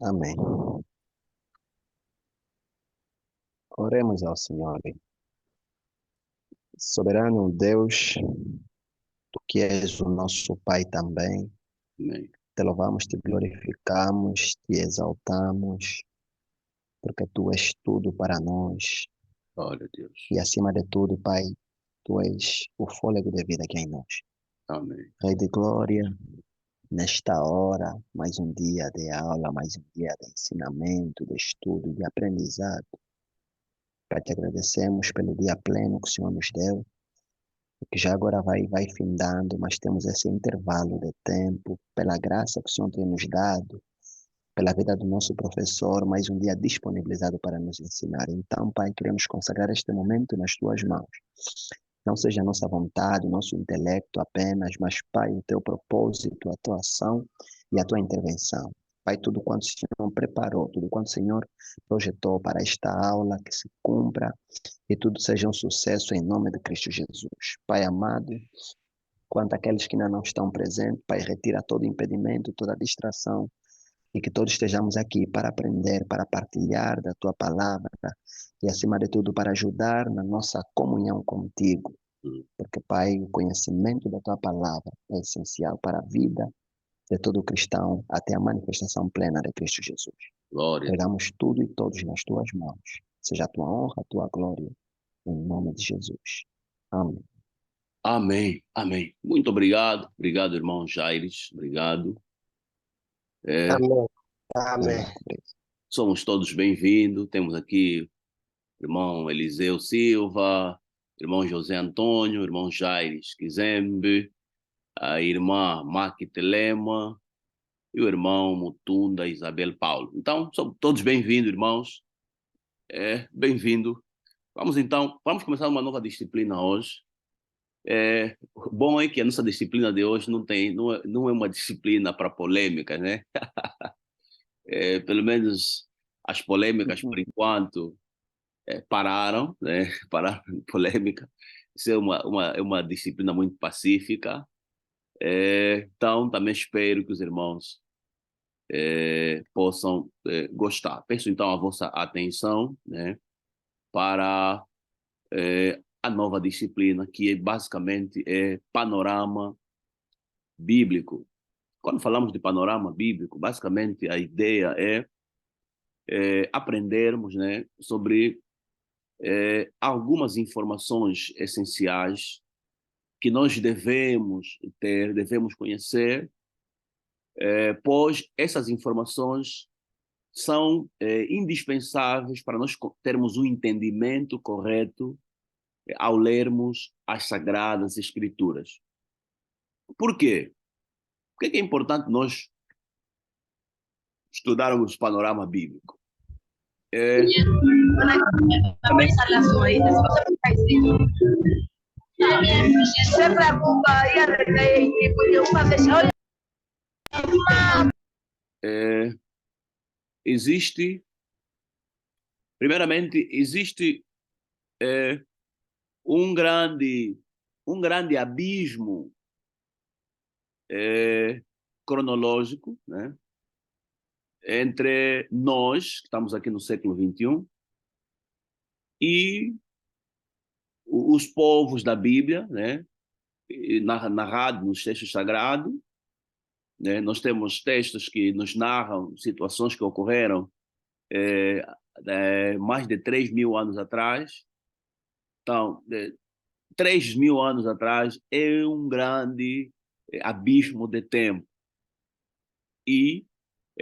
Amém. Oremos ao Senhor. Soberano Deus, tu que és o nosso Pai também, Amém. te louvamos, te glorificamos, te exaltamos, porque tu és tudo para nós. Glória a Deus. E acima de tudo, Pai, tu és o fôlego de vida que há em nós. Amém. Rei de glória, nesta hora, mais um dia de aula, mais um dia de ensinamento, de estudo, de aprendizado. Pai, te agradecemos pelo dia pleno que o Senhor nos deu, que já agora vai findando, mas temos esse intervalo de tempo, pela graça que o Senhor tem nos dado, pela vida do nosso professor, mais um dia disponibilizado para nos ensinar. Então, Pai, queremos consagrar este momento nas Tuas mãos. Não seja a nossa vontade, o nosso intelecto apenas, mas, Pai, o Teu propósito, a Tua ação e a Tua intervenção. Pai, tudo quanto o Senhor preparou, tudo quanto o Senhor projetou para esta aula, que se cumpra e tudo seja um sucesso em nome de Cristo Jesus. Pai amado, quanto àqueles que ainda não estão presentes, Pai, retira todo impedimento, toda distração, e que todos estejamos aqui para aprender, para partilhar da Tua palavra, e acima de tudo para ajudar na nossa comunhão contigo. Hum. Porque, Pai, o conhecimento da Tua palavra é essencial para a vida de todo cristão, até a manifestação plena de Cristo Jesus. Glória a Deus. Entregamos tudo e todos nas Tuas mãos. Seja a Tua honra, a Tua glória, em nome de Jesus. Amém. Amém. Amém. Muito obrigado. Obrigado, irmão Jaires. Obrigado. É, Amém. Amém. somos todos bem-vindos. Temos aqui o irmão Eliseu Silva, irmão José Antônio, irmão Jaires Kizembe, a irmã Maki Telema e o irmão Mutunda Isabel Paulo. Então, são todos bem-vindos, irmãos. Bem-vindo. Vamos começar uma nova disciplina hoje. O bom é que a nossa disciplina de hoje não é uma disciplina para polêmicas, né? Pelo menos as polêmicas, por enquanto, pararam, né? Pararam de polêmica. Isso é uma disciplina muito pacífica. Então, também espero que os irmãos possam gostar. Peço, então, a vossa atenção, né? Para a nova disciplina, que basicamente é panorama bíblico. Quando falamos de panorama bíblico, basicamente a ideia é aprendermos, né, sobre algumas informações essenciais que nós devemos ter, devemos conhecer, pois essas informações são indispensáveis para nós termos um entendimento correto ao lermos as Sagradas Escrituras. Por quê? Por que é importante nós estudarmos o panorama bíblico? Existe, primeiramente, existe um grande abismo cronológico, né, entre nós, que estamos aqui no século XXI, e os povos da Bíblia, né, narrado nos textos sagrados, né? Nós temos textos que nos narram situações que ocorreram mais de 3.000 anos atrás. Então, 3.000 anos atrás é um grande abismo de tempo. E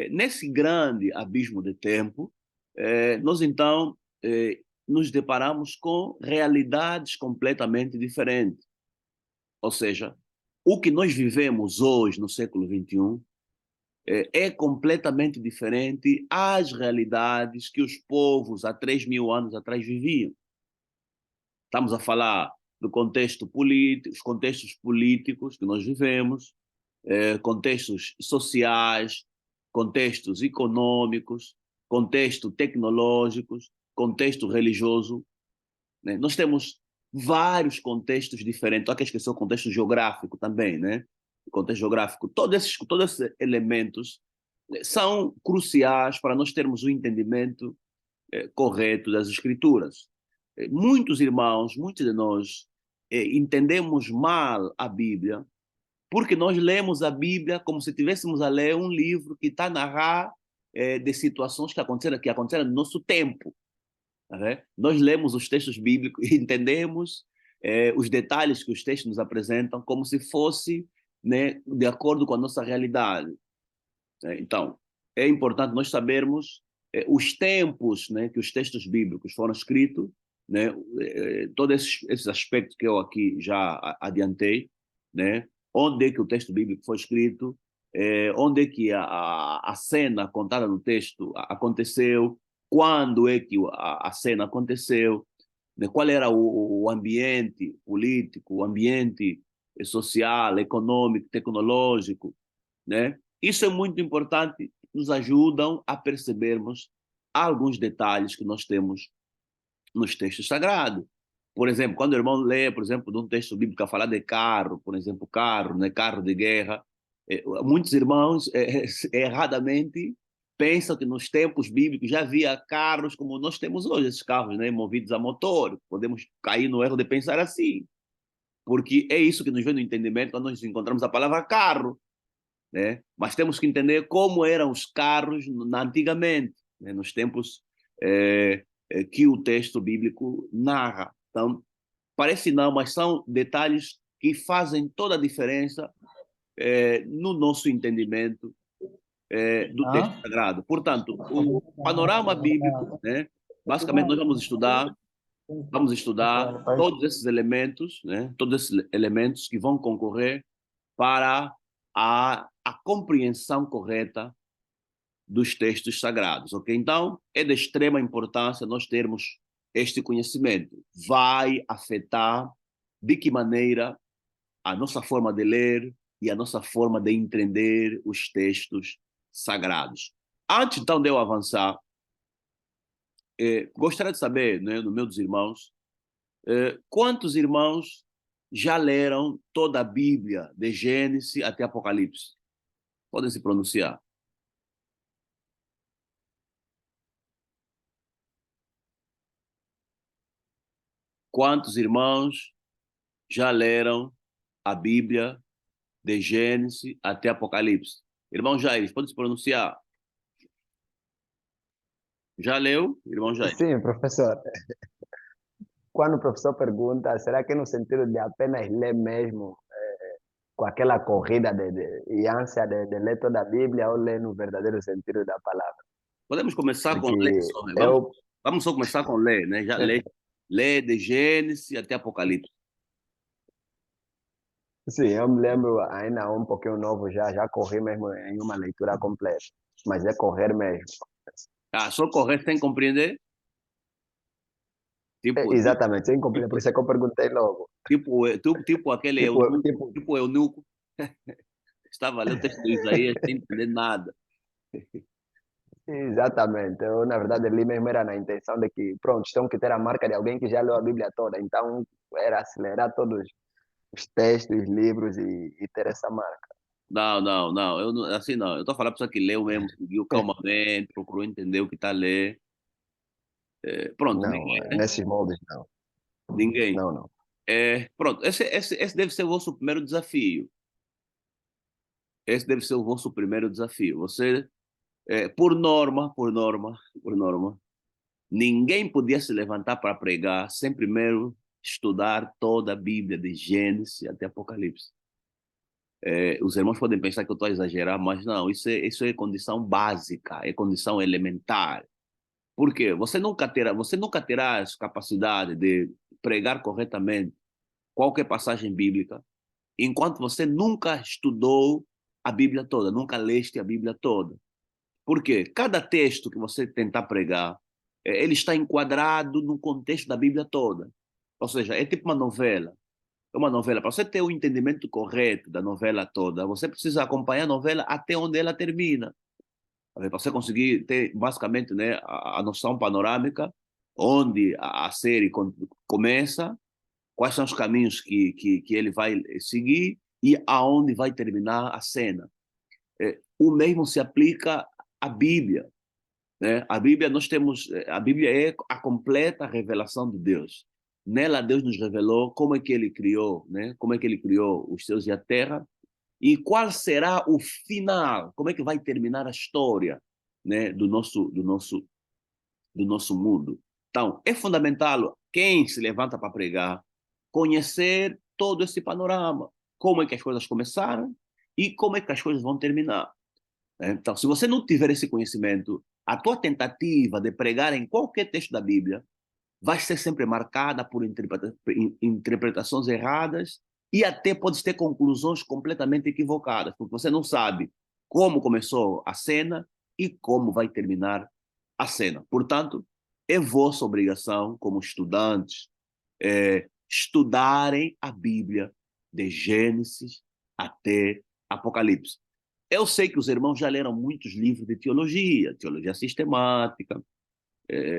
nesse grande abismo de tempo, nós então nos deparamos com realidades completamente diferentes. Ou seja, o que nós vivemos hoje no século XXI é completamente diferente às realidades que os povos há 3.000 anos atrás viviam. Estamos a falar do contexto político, os contextos políticos que nós vivemos, contextos sociais, contextos econômicos, contexto tecnológicos, contexto religioso, né? Nós temos vários contextos diferentes. Há que esquecer o contexto geográfico também, né? O contexto geográfico. Todos esses elementos são cruciais para nós termos um entendimento correto das Escrituras. Muitos irmãos, muitos de nós, entendemos mal a Bíblia, porque nós lemos a Bíblia como se estivéssemos a ler um livro que está a narrar de situações que aconteceram no nosso tempo. Tá. Nós lemos os textos bíblicos e entendemos os detalhes que os textos nos apresentam como se fosse, né, de acordo com a nossa realidade. Então, é importante nós sabermos os tempos, né, que os textos bíblicos foram escritos, né, todos esses aspectos que eu aqui já adiantei, né, onde é que o texto bíblico foi escrito, onde é que a cena contada no texto aconteceu, quando é que a cena aconteceu, né, qual era o ambiente político, o ambiente social, econômico, tecnológico, né? Isso é muito importante, nos ajudam a percebermos alguns detalhes que nós temos nos textos sagrados. Por exemplo, quando o irmão lê, por exemplo, de um texto bíblico a falar de carro, por exemplo, carro, né, carro de guerra, muitos irmãos erradamente pensam que nos tempos bíblicos já havia carros como nós temos hoje, esses carros, né, movidos a motor. Podemos cair no erro de pensar assim, porque é isso que nos vem no entendimento quando nós encontramos a palavra carro, né? Mas temos que entender como eram os carros antigamente, né? Nos tempos que o texto bíblico narra. Então, parece não, mas são detalhes que fazem toda a diferença no nosso entendimento do texto Ah? sagrado. Portanto, o panorama bíblico, né? Basicamente, nós vamos estudar todos esses elementos, né? Todos esses elementos que vão concorrer para a compreensão correta dos textos sagrados, ok? Então, é de extrema importância nós termos este conhecimento. Vai afetar de que maneira a nossa forma de ler e a nossa forma de entender os textos sagrados. Antes, então, de eu avançar, gostaria de saber, né, no meu dos irmãos, quantos irmãos já leram toda a Bíblia, de Gênesis até Apocalipse? Podem se pronunciar. Quantos irmãos já leram a Bíblia de Gênesis até Apocalipse? Irmão Jair, pode se pronunciar. Já leu, irmão Jair? Sim, professor. Quando o professor pergunta, será que no sentido de apenas ler mesmo, com aquela corrida e ânsia de ler toda a Bíblia, ou ler no verdadeiro sentido da palavra? Podemos começar com ler Porque só, né? eu, Vamos só começar com ler, né? Já lê de Gênesis até Apocalipse. sim, eu me lembro ainda um pouquinho novo, já corri mesmo em uma leitura completa, mas é correr mesmo. Ah, só correr sem compreender? Tipo, Exatamente, sem compreender, por isso é que eu perguntei logo. tipo aquele Tipo, eunuco, tipo, tipo eunuco, estava lendo o texto de Isaías sem entender nada. exatamente. Eu, na verdade, ali mesmo era na intenção de que, pronto, tenho que ter a marca de alguém que já leu a Bíblia toda. Então, era acelerar todos os textos, livros e ter essa marca. Não, eu não, assim não. Eu estou falando para pessoa que leu mesmo, seguiu calmamente, procurou entender o que está a ler. Pronto, Não, ninguém, né? nesses moldes, não. Ninguém. Não, não. Pronto, esse deve ser o vosso primeiro desafio. Esse deve ser o vosso primeiro desafio. Você, por norma, ninguém podia se levantar para pregar sem primeiro estudar toda a Bíblia, de Gênesis até Apocalipse. Os irmãos podem pensar que eu estou a exagerar, mas não, isso é condição básica, é condição elementar. Por quê? Você nunca terá essa capacidade de pregar corretamente qualquer passagem bíblica enquanto você nunca estudou a Bíblia toda, nunca leste a Bíblia toda. Por quê? Cada texto que você tentar pregar, ele está enquadrado no contexto da Bíblia toda. Ou seja, é tipo uma novela. É uma novela. Para você ter o entendimento correto da novela toda, você precisa acompanhar a novela até onde ela termina. Para você conseguir ter, basicamente, né, a noção panorâmica, onde a série começa, quais são os caminhos que ele vai seguir e aonde vai terminar a cena. O mesmo se aplica à Bíblia, né? A Bíblia, a Bíblia é a completa revelação de Deus. Nela Deus nos revelou como é que ele criou, né? Como é que ele criou os céus e a terra e qual será o final, como é que vai terminar a história, né, do nosso mundo. Então, é fundamental quem se levanta para pregar conhecer todo esse panorama, como é que as coisas começaram e como é que as coisas vão terminar, né? Então, se você não tiver esse conhecimento, a tua tentativa de pregar em qualquer texto da Bíblia vai ser sempre marcada por interpretações erradas e até pode ter conclusões completamente equivocadas, porque você não sabe como começou a cena e como vai terminar a cena. Portanto, é vossa obrigação, como estudantes, estudarem a Bíblia de Gênesis até Apocalipse. Eu sei que os irmãos já leram muitos livros de teologia, teologia sistemática,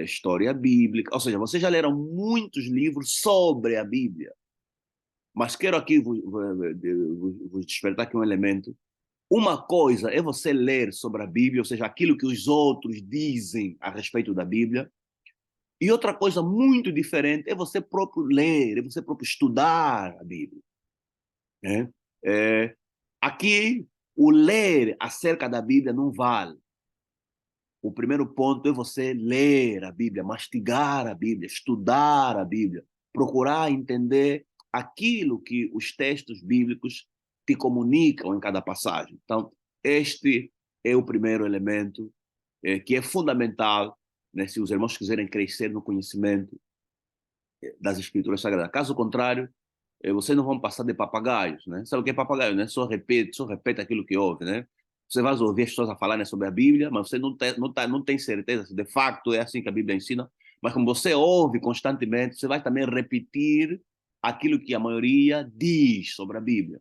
história bíblica, ou seja, vocês já leram muitos livros sobre a Bíblia, mas quero aqui vos despertar aqui um elemento. Uma coisa é você ler sobre a Bíblia, ou seja, aquilo que os outros dizem a respeito da Bíblia, e outra coisa muito diferente é você próprio ler, é você próprio estudar a Bíblia, né? Aqui, o ler acerca da Bíblia não vale. O primeiro ponto é você ler a Bíblia, mastigar a Bíblia, estudar a Bíblia, procurar entender aquilo que os textos bíblicos te comunicam em cada passagem. Então, este é o primeiro elemento que é fundamental, né, se os irmãos quiserem crescer no conhecimento das Escrituras Sagradas. Caso contrário, vocês não vão passar de papagaios, né? Sabe o que é papagaio, né? Só repete aquilo que ouve, né? Você vai ouvir as pessoas a falarem sobre a Bíblia, mas você não tem certeza se de facto é assim que a Bíblia ensina. Mas como você ouve constantemente, você vai também repetir aquilo que a maioria diz sobre a Bíblia.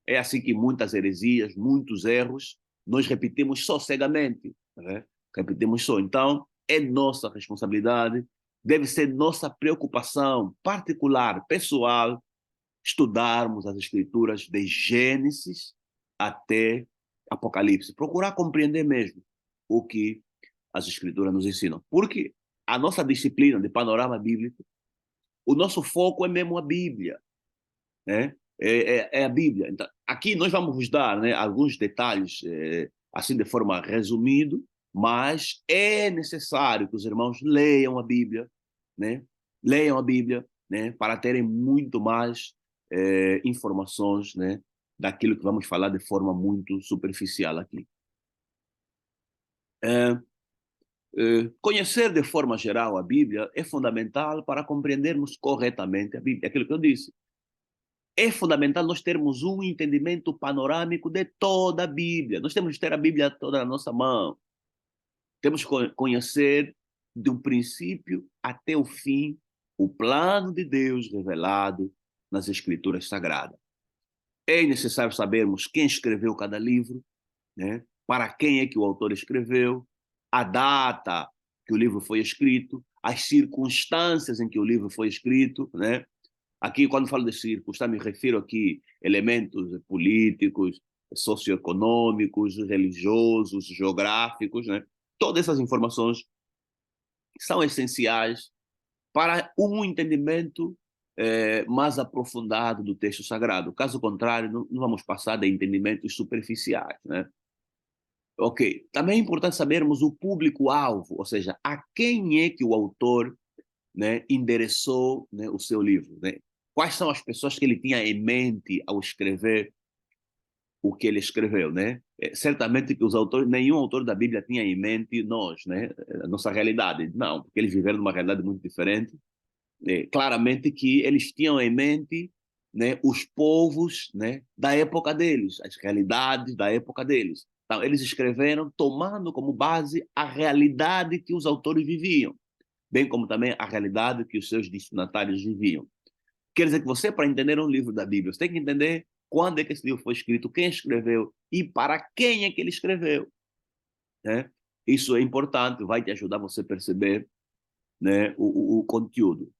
É assim que muitas heresias, muitos erros, nós repetimos só cegamente, né? Repetimos só. Então, é nossa responsabilidade, deve ser nossa preocupação particular, pessoal, estudarmos as escrituras de Gênesis até Apocalipse, procurar compreender mesmo o que as escrituras nos ensinam. Porque a nossa disciplina de panorama bíblico, o nosso foco é mesmo a Bíblia, né? É a Bíblia. Então, aqui nós vamos vos dar, né, alguns detalhes, assim de forma resumida, mas é necessário que os irmãos leiam a Bíblia, né? Leiam a Bíblia, né, para terem muito mais informações, né, daquilo que vamos falar de forma muito superficial aqui. Conhecer de forma geral a Bíblia é fundamental para compreendermos corretamente a Bíblia. Aquilo que eu disse. É fundamental nós termos um entendimento panorâmico de toda a Bíblia. Nós temos que ter a Bíblia toda na nossa mão. Temos que conhecer do princípio até o fim o plano de Deus revelado nas Escrituras Sagradas. É necessário sabermos quem escreveu cada livro, né? Para quem é que o autor escreveu, a data que o livro foi escrito, as circunstâncias em que o livro foi escrito, né? Aqui, quando falo de circunstâncias, me refiro aqui a elementos políticos, socioeconômicos, religiosos, geográficos, né? Todas essas informações são essenciais para um entendimento mais aprofundado do texto sagrado. Caso contrário, não vamos passar de entendimentos superficiais, né? Ok. Também é importante sabermos o público-alvo, ou seja, a quem é que o autor, né, endereçou, né, o seu livro, né? Quais são as pessoas que ele tinha em mente ao escrever o que ele escreveu, né? Certamente que os autores, nenhum autor da Bíblia tinha em mente nós, né? A nossa realidade, não, porque eles viveram numa realidade muito diferente. Claramente que eles tinham em mente, né, os povos, né, da época deles, as realidades da época deles. Então, eles escreveram tomando como base a realidade que os autores viviam, bem como também a realidade que os seus destinatários viviam. Quer dizer que você, para entender um livro da Bíblia, você tem que entender quando é que esse livro foi escrito, quem escreveu e para quem é que ele escreveu, né? Isso é importante, vai te ajudar você a perceber, né, o conteúdo,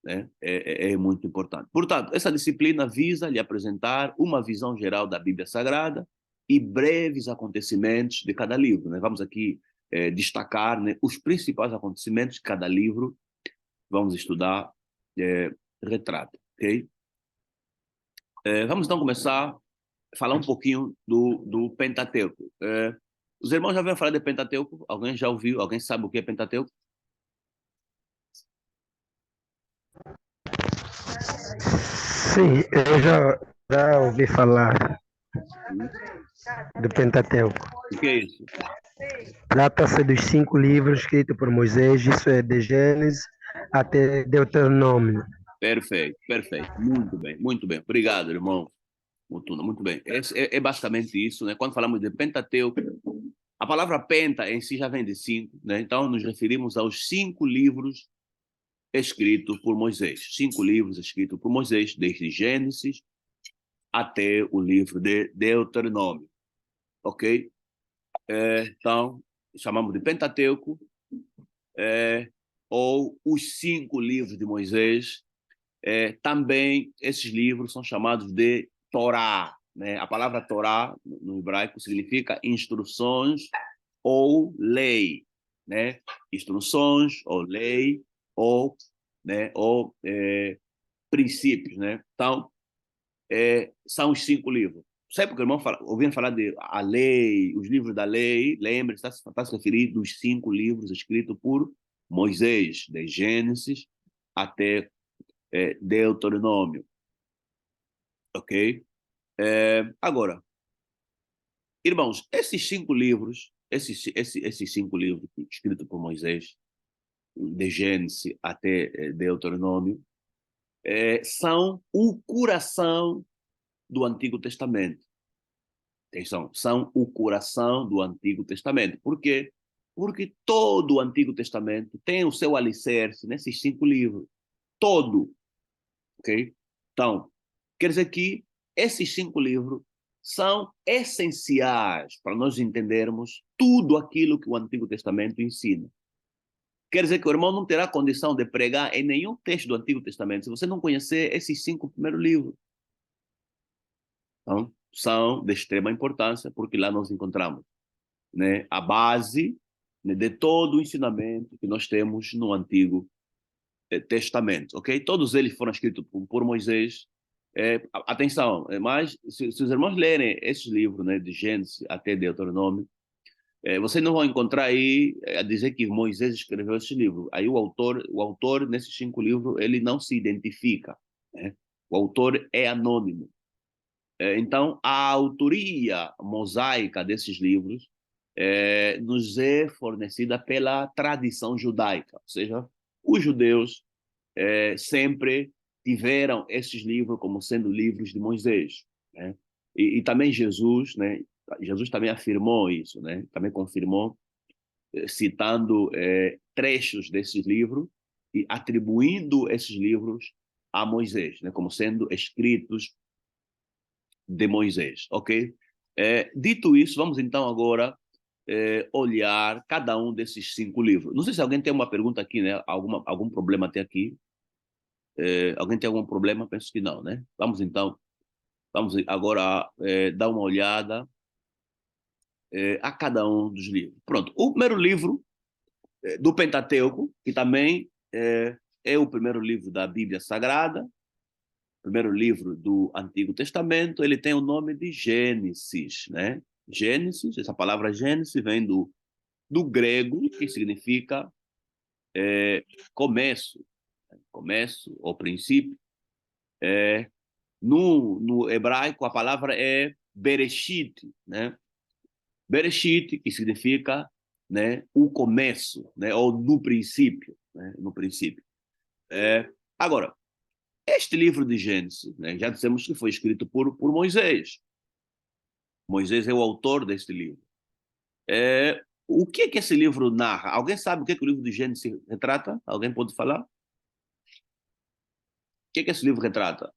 né? É muito importante. Portanto, essa disciplina visa lhe apresentar uma visão geral da Bíblia Sagrada, e breves acontecimentos de cada livro, né? Vamos aqui destacar, né, os principais acontecimentos de cada livro. Vamos estudar retrato, ok? Vamos então começar a falar um pouquinho do Pentateuco. Os irmãos já ouviram falar de Pentateuco? Alguém já ouviu? Alguém sabe o que é Pentateuco? Sim, já ouvi falar do Pentateuco. O que é isso? Trata-se dos 5 livros escritos por Moisés, isso é de Gênesis até Deuteronômio. Perfeito, perfeito. Muito bem, muito bem. Obrigado, irmão Mutuna. Muito bem. É basicamente isso, né? Quando falamos de Pentateuco, a palavra penta em si já vem de 5, né? Então nos referimos aos 5 livros escritos por Moisés. 5 livros escritos por Moisés, desde Gênesis até o livro de Deuteronômio, ok? Então, chamamos de Pentateuco, ou os 5 livros de Moisés. Também esses livros são chamados de Torá, né? A palavra Torá, no hebraico, significa instruções ou lei, né? Instruções ou lei ou, né? ou princípios, né? Então, são os 5 livros. Sempre que o irmão ouvindo falar de a lei, os livros da lei, lembre-se, está se referindo aos 5 livros escritos por Moisés, de Gênesis até Deuteronômio, ok? Agora, irmãos, esses 5 livros escritos por Moisés, de Gênesis até Deuteronômio, são o coração do Antigo Testamento. Atenção, são o coração do Antigo Testamento. Por quê? Porque todo o Antigo Testamento tem o seu alicerce nesses 5 livros. Todo, ok? Então, quer dizer que esses 5 livros são essenciais para nós entendermos tudo aquilo que o Antigo Testamento ensina. Quer dizer que o irmão não terá condição de pregar em nenhum texto do Antigo Testamento se você não conhecer esses 5 primeiros livros. Então, são de extrema importância, porque lá nós encontramos, né, a base, né, de todo o ensinamento que nós temos no Antigo Testamento, ok? Todos eles foram escritos por Moisés. Atenção, mas se os irmãos lerem esses livros, né, de Gênesis até Deuteronômio, vocês não vão encontrar aí a dizer que Moisés escreveu esse livro. Aí o autor nesses 5 livros, ele não se identifica, né? O autor é anônimo. Então, a autoria mosaica desses livros nos é fornecida pela tradição judaica, ou seja, os judeus sempre tiveram esses livros como sendo livros de Moisés, né? E também Jesus, né? Jesus também afirmou isso, né? Também confirmou, citando trechos desses livros e atribuindo esses livros a Moisés, né? Como sendo escritos de Moisés, ok? Dito isso, vamos então agora olhar cada um desses 5 livros. Não sei se alguém tem uma pergunta aqui, né? Algum problema até aqui. Alguém tem algum problema? Penso que não, né? Vamos então, vamos agora dar uma olhada a cada um dos livros. Pronto, o primeiro livro do Pentateuco, que também é o primeiro livro da Bíblia Sagrada, primeiro livro do Antigo Testamento, ele tem o nome de Gênesis, né? Gênesis, essa palavra Gênesis vem do grego, que significa começo, começo ou princípio. No hebraico, a palavra é Bereshit, né? Bereshit, que significa, né, o começo, né, ou no princípio, né, no princípio. Agora, este livro de Gênesis, né, já dissemos que foi escrito por Moisés. Moisés é o autor deste livro. O que é que esse livro narra? Alguém sabe o que é que o livro de Gênesis retrata? Alguém pode falar? O que é que esse livro retrata?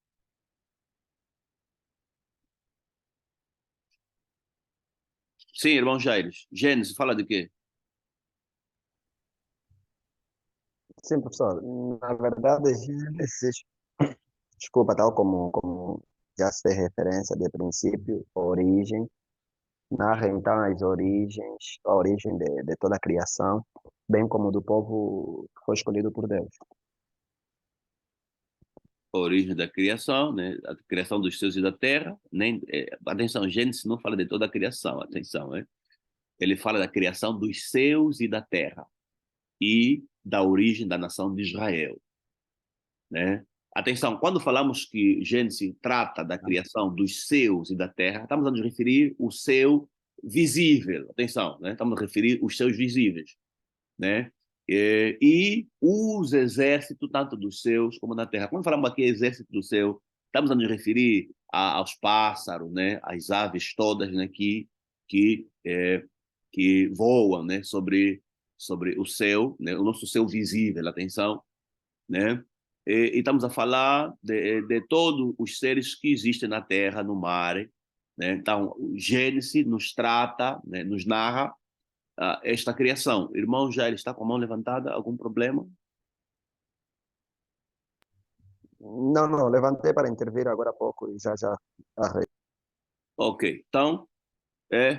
Sim, irmão Jaires. Gênesis fala de quê? Sim, professor. Na verdade, Gênesis, desculpa, tal como já se fez referência de princípio, origem, Narra então as origens, a origem de toda a criação, bem como do povo que foi escolhido por Deus. A origem da criação, né? A criação dos céus e da terra. Nem, atenção, Gênesis não fala de toda a criação, atenção, né? Ele fala da criação dos céus e da terra e da origem da nação de Israel, né? Atenção, quando falamos que Gênesis trata da criação dos céus e da terra, estamos a nos referir ao céu visível, atenção, né? Estamos a referir os céus visíveis, né? E os exércitos, tanto dos céus como da terra. Quando falamos aqui exército do céu, estamos a nos referir aos pássaros, né? Às aves todas, né? Que voam, né? Sobre o céu, né? O nosso céu visível, atenção, né? E estamos a falar de todos os seres que existem na terra, no mar, né? Então, o Gênesis nos trata, né? Nos narra esta criação. Irmão, já ele está com a mão levantada? Algum problema? Não, não, levantei para intervir agora há pouco e já arrei. Ok, então,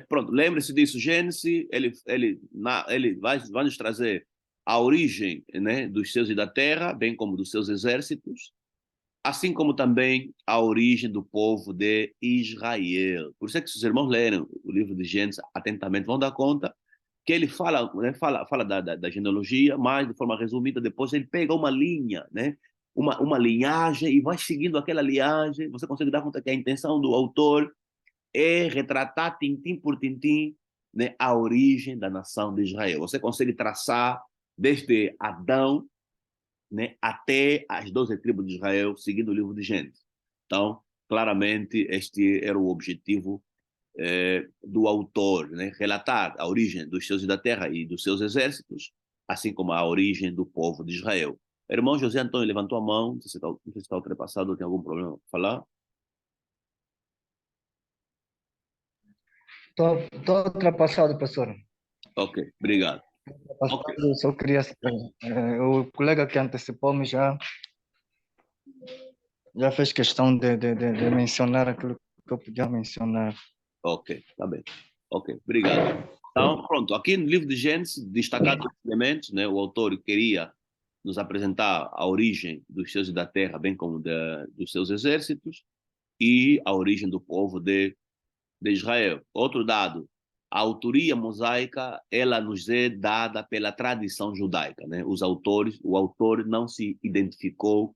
pronto, lembre-se disso. Gênesis, ele vai nos trazer a origem, né, dos céus e da terra, bem como dos seus exércitos, assim como também a origem do povo de Israel. Por isso é que se os irmãos lerem o livro de Gênesis atentamente, vão dar conta que ele fala, né, fala da genealogia, mas de forma resumida, depois ele pega uma linha, né, uma linhagem e vai seguindo aquela linhagem. Você consegue dar conta que a intenção do autor é retratar tintim por tintim, né, a origem da nação de Israel. Você consegue traçar desde Adão, né, até as 12 tribos de Israel, seguindo o livro de Gênesis. Então, claramente, este era o objetivo do autor, né, relatar a origem dos céus e da terra e dos seus exércitos, assim como a origem do povo de Israel. Irmão José Antônio levantou a mão, não sei se está ultrapassado, tem algum problema para falar? Estou ultrapassado, professor. Ok, obrigado. Ok, Ultrapassado, só queria. O colega que antecipou-me já fez questão de mencionar aquilo que eu podia mencionar. ok, tá bem. Ok, obrigado. Então, pronto, aqui no livro de Gênesis, destacado os elementos, né, o autor queria nos apresentar a origem dos céus e da terra, bem como dos seus exércitos, e a origem do povo de Israel. Outro dado, a autoria mosaica, ela nos é dada pela tradição judaica, né? O autor não se identificou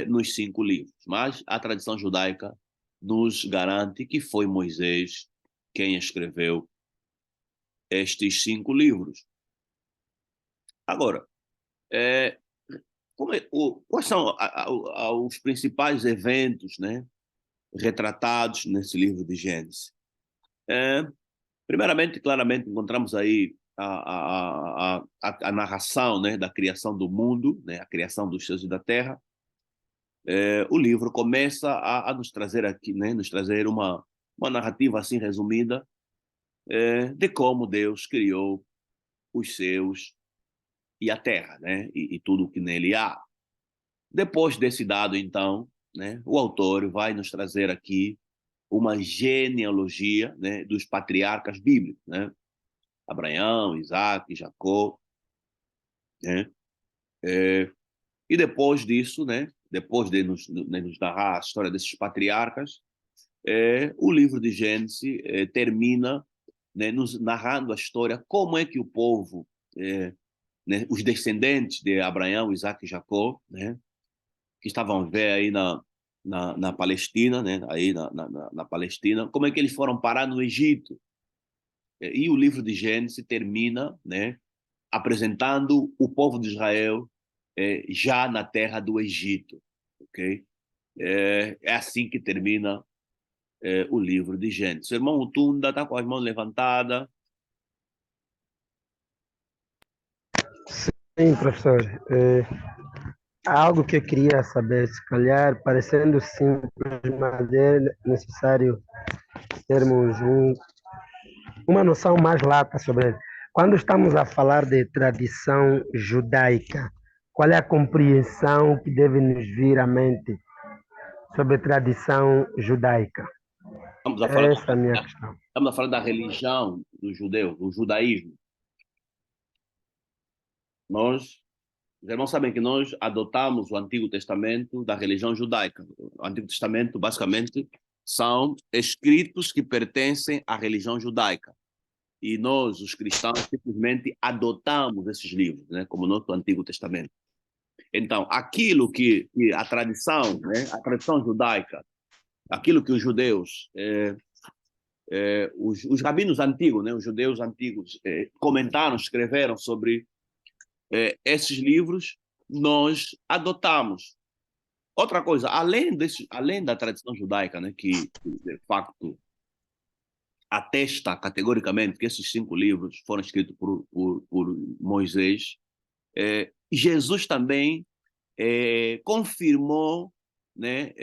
nos 5 livros, mas a tradição judaica nos garante que foi Moisés quem escreveu estes 5 livros. Agora, quais são os principais eventos, né, retratados nesse livro de Gênesis? Primeiramente, claramente, encontramos aí a narração, né, da criação do mundo, né, a criação dos céus e da terra. O livro começa a nos trazer aqui, né, nos trazer uma narrativa assim resumida de como Deus criou os céus e a terra, né, e tudo o que nele há. Depois desse dado, então, né, o autor vai nos trazer aqui uma genealogia, né, dos patriarcas bíblicos, né? Abraão, Isaac, Jacó, né? E depois disso, né, depois de nos narrar a história desses patriarcas, o livro de Gênesis termina, né, nos narrando a história, como é que o povo, né, os descendentes de Abraão, Isaac e Jacó, né, que estavam a ver aí na Palestina, né, aí na Palestina, como é que eles foram parar no Egito. E o livro de Gênesis termina, né, apresentando o povo de Israel já na terra do Egito, ok? É assim que termina o livro de Gênesis. O irmão Tunda está com as mãos levantadas. Sim, professor. Há algo que eu queria saber, se calhar, parecendo simples, mas é necessário termos uma noção mais lata sobre ele. Quando estamos a falar de tradição judaica, qual é a compreensão que deve nos vir à mente sobre tradição judaica? Estamos a falar Essa é a minha questão. estamos a falar da religião dos judeus, do judaísmo. Os irmãos sabem que nós adotamos o Antigo Testamento da religião judaica. O Antigo Testamento, basicamente, são escritos que pertencem à religião judaica. E nós, os cristãos, simplesmente adotamos esses livros, né, como nosso Antigo Testamento. Então, aquilo que a tradição, né, a tradição judaica, aquilo que os judeus, os rabinos antigos, né, os judeus antigos, comentaram, escreveram sobre esses livros, nós adotamos. Outra coisa, além da tradição judaica, né, que de facto atesta categoricamente que esses 5 livros foram escritos por Moisés, Jesus também confirmou, né,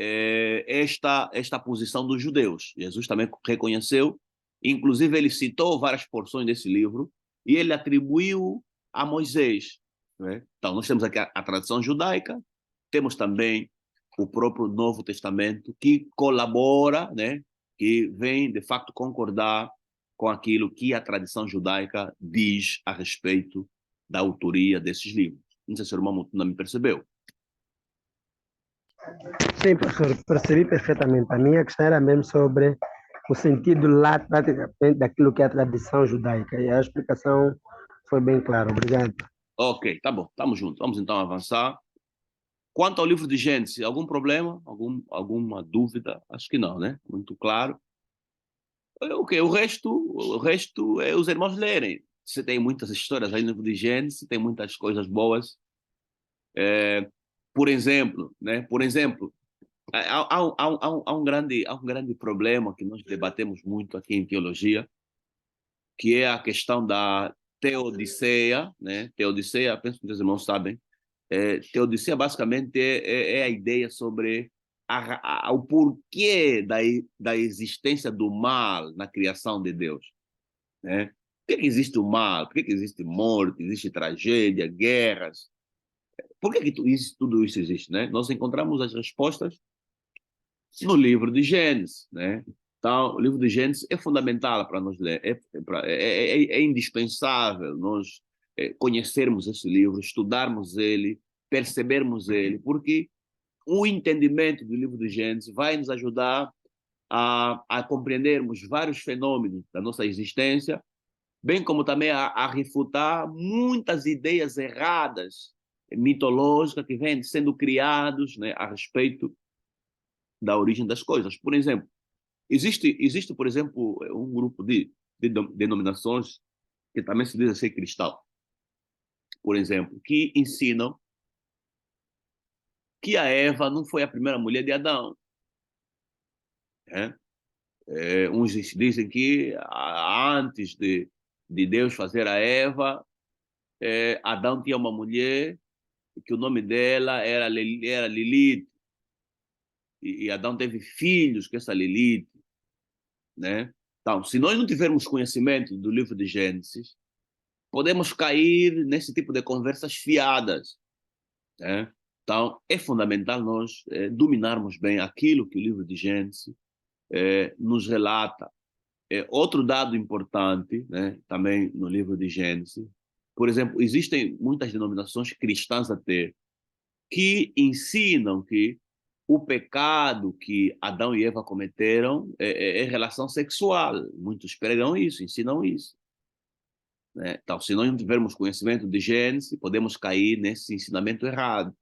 esta posição dos judeus. Jesus também reconheceu, inclusive ele citou várias porções desse livro e ele atribuiu a Moisés, né? Então, nós temos aqui a tradição judaica, temos também o próprio Novo Testamento, que colabora, né, que vem, de facto, concordar com aquilo que a tradição judaica diz a respeito da autoria desses livros. Não sei se o irmão Mutuna me percebeu. Sim, professor, percebi perfeitamente. A minha questão era mesmo sobre o sentido lá, praticamente, daquilo que é a tradição judaica. E a explicação foi bem clara. Obrigado. Ok, tá bom, estamos juntos. Vamos então avançar. Quanto ao livro de Gênesis, algum problema? Alguma dúvida? Acho que não, né? Muito claro. Okay, o resto é os irmãos lerem. Você tem muitas histórias aí no livro de Gênesis, tem muitas coisas boas. Por exemplo, né? Há um grande problema que nós debatemos muito aqui em teologia, que é a questão da teodiceia, né? Teodiceia, penso que os irmãos sabem. Teodiceia basicamente é a ideia sobre o porquê da existência do mal na criação de Deus, né? Por que existe o mal? Por que existe morte, existe tragédia, guerras? Por que tudo isso existe, né? Nós encontramos as respostas no livro de Gênesis, né? Então, o livro de Gênesis é fundamental para nós ler, é indispensável nós conhecermos esse livro, estudarmos ele, percebermos ele, porque o entendimento do livro de Gênesis vai nos ajudar a compreendermos vários fenômenos da nossa existência, bem como também a refutar muitas ideias erradas, mitológicas, que vêm sendo criados, né, a respeito da origem das coisas. Por exemplo, existe, por exemplo, um grupo de denominações que também se diz ser cristão, por exemplo, que ensinam que a Eva não foi a primeira mulher de Adão, né? Uns dizem que antes de Deus fazer a Eva, Adão tinha uma mulher que o nome dela era Lilith, e Adão teve filhos com essa Lilith, né? Então, se nós não tivermos conhecimento do livro de Gênesis, podemos cair nesse tipo de conversas fiadas, né? Então, é fundamental nós dominarmos bem aquilo que o livro de Gênesis nos relata. Outro dado importante, né, também no livro de Gênesis, por exemplo, existem muitas denominações cristãs até que ensinam que o pecado que Adão e Eva cometeram é relação sexual. Muitos pregam isso, ensinam isso, né? Então, se nós não tivermos conhecimento de Gênesis, podemos cair nesse ensinamento errado,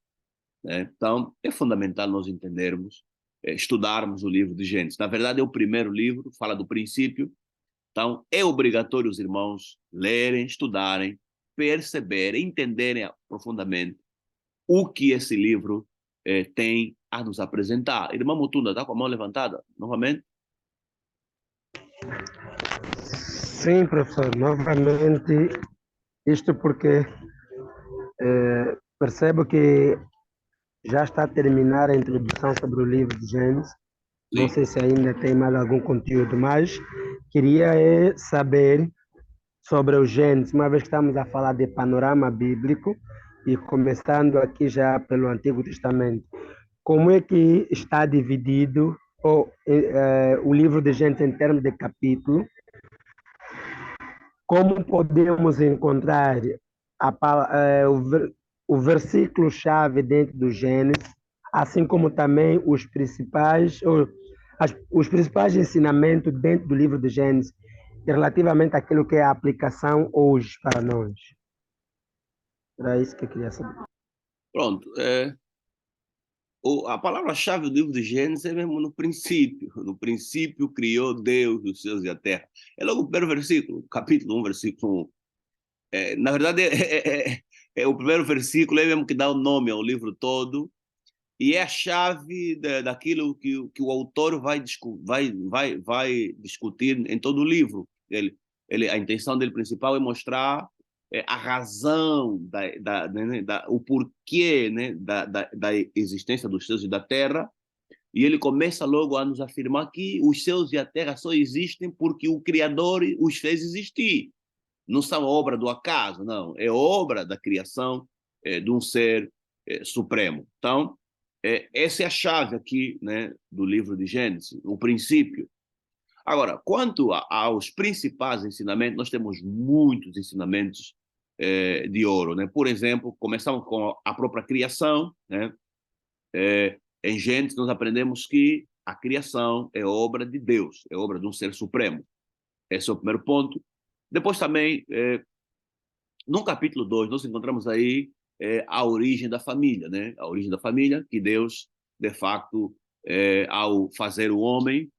né? Então, é fundamental nós entendermos, estudarmos o livro de Gênesis. Na verdade, é o primeiro livro, fala do princípio. Então, é obrigatório os irmãos lerem, estudarem, perceberem, entenderem profundamente o que esse livro tem a nos apresentar. Irmã Mutunda, está com a mão levantada novamente? Sim, professor, novamente, isto porque percebo que já está a terminar a introdução sobre o livro de Gênesis. Não sei se ainda tem mais algum conteúdo, mas queria saber sobre o Gênesis, uma vez que estamos a falar de panorama bíblico e começando aqui já pelo Antigo Testamento, como é que está dividido o livro de Gênesis em termos de capítulo como podemos encontrar o versículo-chave dentro do Gênesis, assim como também os principais ensinamentos dentro do livro de Gênesis, relativamente àquilo que é a aplicação hoje para nós. Era isso que eu queria saber. Pronto. A palavra-chave do livro de Gênesis é mesmo no princípio. No princípio criou Deus os céus e a terra. É logo o primeiro versículo, capítulo 1, versículo 1. Na verdade, o primeiro versículo é mesmo que dá o nome ao livro todo, e é a chave daquilo que o autor vai discutir em todo o livro. A intenção dele principal é mostrar a razão, o porquê, né, da existência dos céus e da terra, e ele começa logo a nos afirmar que os céus e a terra só existem porque o Criador os fez existir. Não são obra do acaso, não. É obra da criação de um ser supremo. Então, essa é a chave aqui, né, do livro de Gênesis, o princípio. Agora, quanto aos principais ensinamentos, nós temos muitos ensinamentos de ouro, né? Por exemplo, começamos com a própria criação, né? Em Gênesis nós aprendemos que a criação é obra de Deus, é obra de um ser supremo. Esse é o primeiro ponto. Depois também, no capítulo 2, nós encontramos aí a origem da família, né? A origem da família, que Deus, de facto, ao fazer o homem,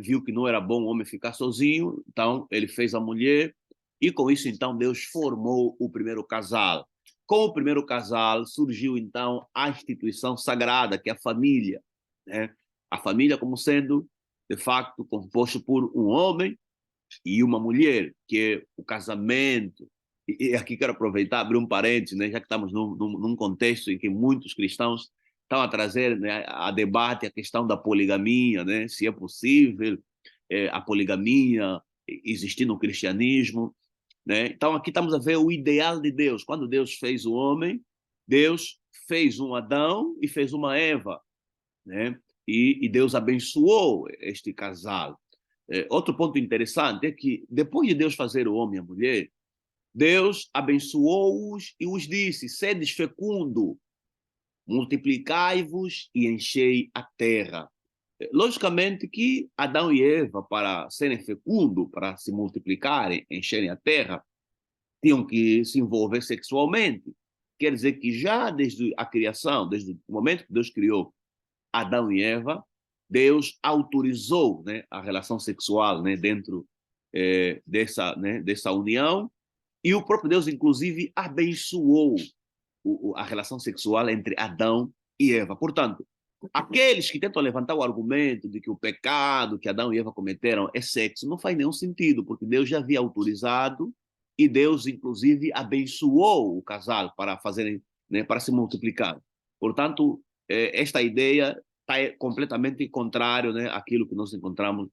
viu que não era bom o homem ficar sozinho, então ele fez a mulher, e com isso, então, Deus formou o primeiro casal. Com o primeiro casal surgiu, então, a instituição sagrada, que é a família, né? A família como sendo, de facto, composta por um homem e uma mulher, que é o casamento. E aqui quero aproveitar, abrir um parênteses, né, já que estamos num contexto em que muitos cristãos estão a trazer, né, a debate a questão da poligamia, né, se é possível a poligamia existir no cristianismo, né? Então aqui estamos a ver o ideal de Deus. Quando Deus fez o homem, Deus fez um Adão e fez uma Eva, né? E Deus abençoou este casal. Outro ponto interessante é que depois de Deus fazer o homem e a mulher, Deus abençoou-os e os disse: sedes fecundo, multiplicai-vos e enchei a terra. Logicamente que Adão e Eva, para serem fecundos, para se multiplicarem, encherem a terra, tinham que se envolver sexualmente. Quer dizer que já desde a criação, desde o momento que Deus criou Adão e Eva, Deus autorizou, né, a relação sexual, né, dentro dessa união, e o próprio Deus, inclusive, abençoou a relação sexual entre Adão e Eva. Portanto, aqueles que tentam levantar o argumento de que o pecado que Adão e Eva cometeram é sexo, não faz nenhum sentido, porque Deus já havia autorizado e Deus, inclusive, abençoou o casal para fazerem, né, para se multiplicar. Portanto, esta ideia está completamente contrário, né, àquilo que nós encontramos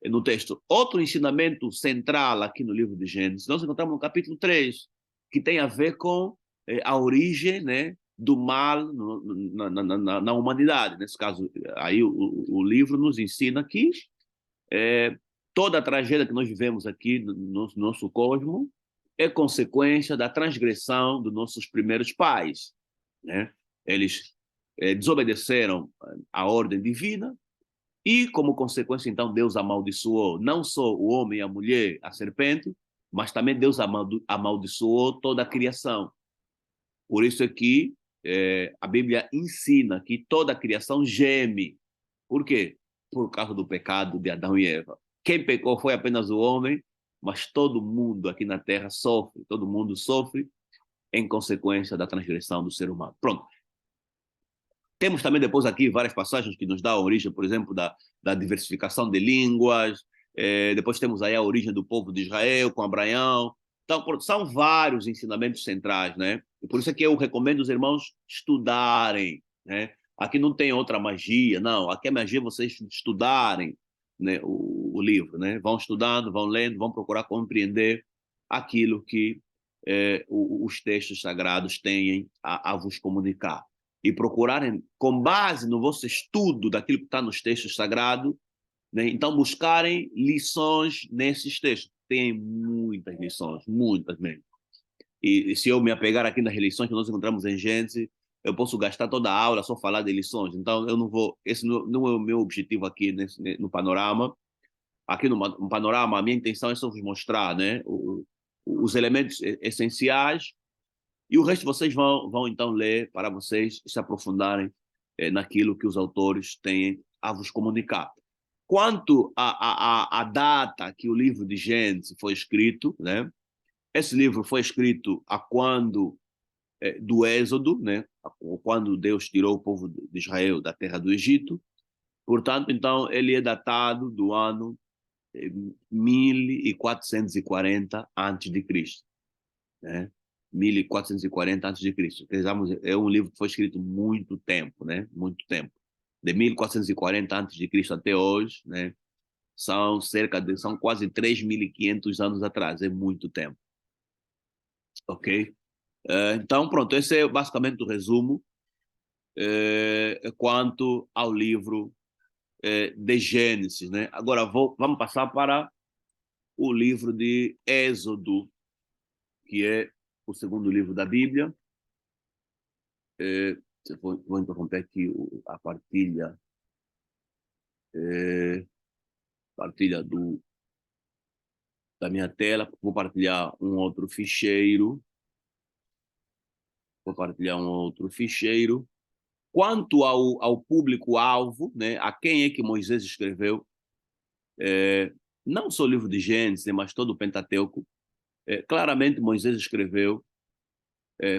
no texto. Outro ensinamento central aqui no livro de Gênesis, nós encontramos no capítulo 3, que tem a ver com a origem, né, do mal na humanidade. Nesse caso, aí o livro nos ensina que toda a tragédia que nós vivemos aqui no nosso cosmos é consequência da transgressão dos nossos primeiros pais, né? Eles desobedeceram a ordem divina e, como consequência, então, Deus amaldiçoou não só o homem e a mulher, a serpente, mas também Deus amaldiçoou toda a criação. Por isso é que a Bíblia ensina que toda a criação geme. Por quê? Por causa do pecado de Adão e Eva. Quem pecou foi apenas o homem, mas todo mundo aqui na Terra sofre, todo mundo sofre em consequência da transgressão do ser humano. Pronto. Temos também depois aqui várias passagens que nos dão a origem, por exemplo, da diversificação de línguas. Depois temos aí a origem do povo de Israel com Abraão. Então, são vários ensinamentos centrais, né? E por isso é que eu recomendo os irmãos estudarem, né? Aqui não tem outra magia, não. Aqui a magia é vocês estudarem, né, o livro, né? Vão estudando, vão lendo, vão procurar compreender aquilo que os textos sagrados têm a vos comunicar. E procurarem, com base no vosso estudo daquilo que está nos textos sagrados, né, então buscarem lições nesses textos. tem muitas lições, muitas mesmo. E se eu me apegar aqui nas lições que nós encontramos em Gênesis, eu posso gastar toda a aula só falar de lições. Então, eu não vou. Esse não é o meu objetivo aqui no panorama. Aqui no panorama, a minha intenção é só vos mostrar, né, os elementos essenciais, e o resto vocês vão então ler para vocês se aprofundarem naquilo que os autores têm a vos comunicar. Quanto à data que o livro de Gênesis foi escrito, né, esse livro foi escrito a quando do Êxodo, né, quando Deus tirou o povo de Israel da terra do Egito. Portanto, então, ele é datado do ano 1440 a.C., né? 1440 a.C. É um livro que foi escrito muito tempo, né? Muito tempo. De 1440 a.C. até hoje, né? São quase 3.500 anos atrás, é muito tempo. Ok? Então, pronto, esse é basicamente o resumo quanto ao livro de Gênesis, né? Agora vamos passar para o livro de Êxodo, que é o segundo livro da Bíblia. Vou interromper aqui a partilha, partilha da minha tela. Vou partilhar um outro ficheiro. Quanto ao público-alvo, né, a quem é que Moisés escreveu, não só o livro de Gênesis, mas todo o Pentateuco, claramente Moisés escreveu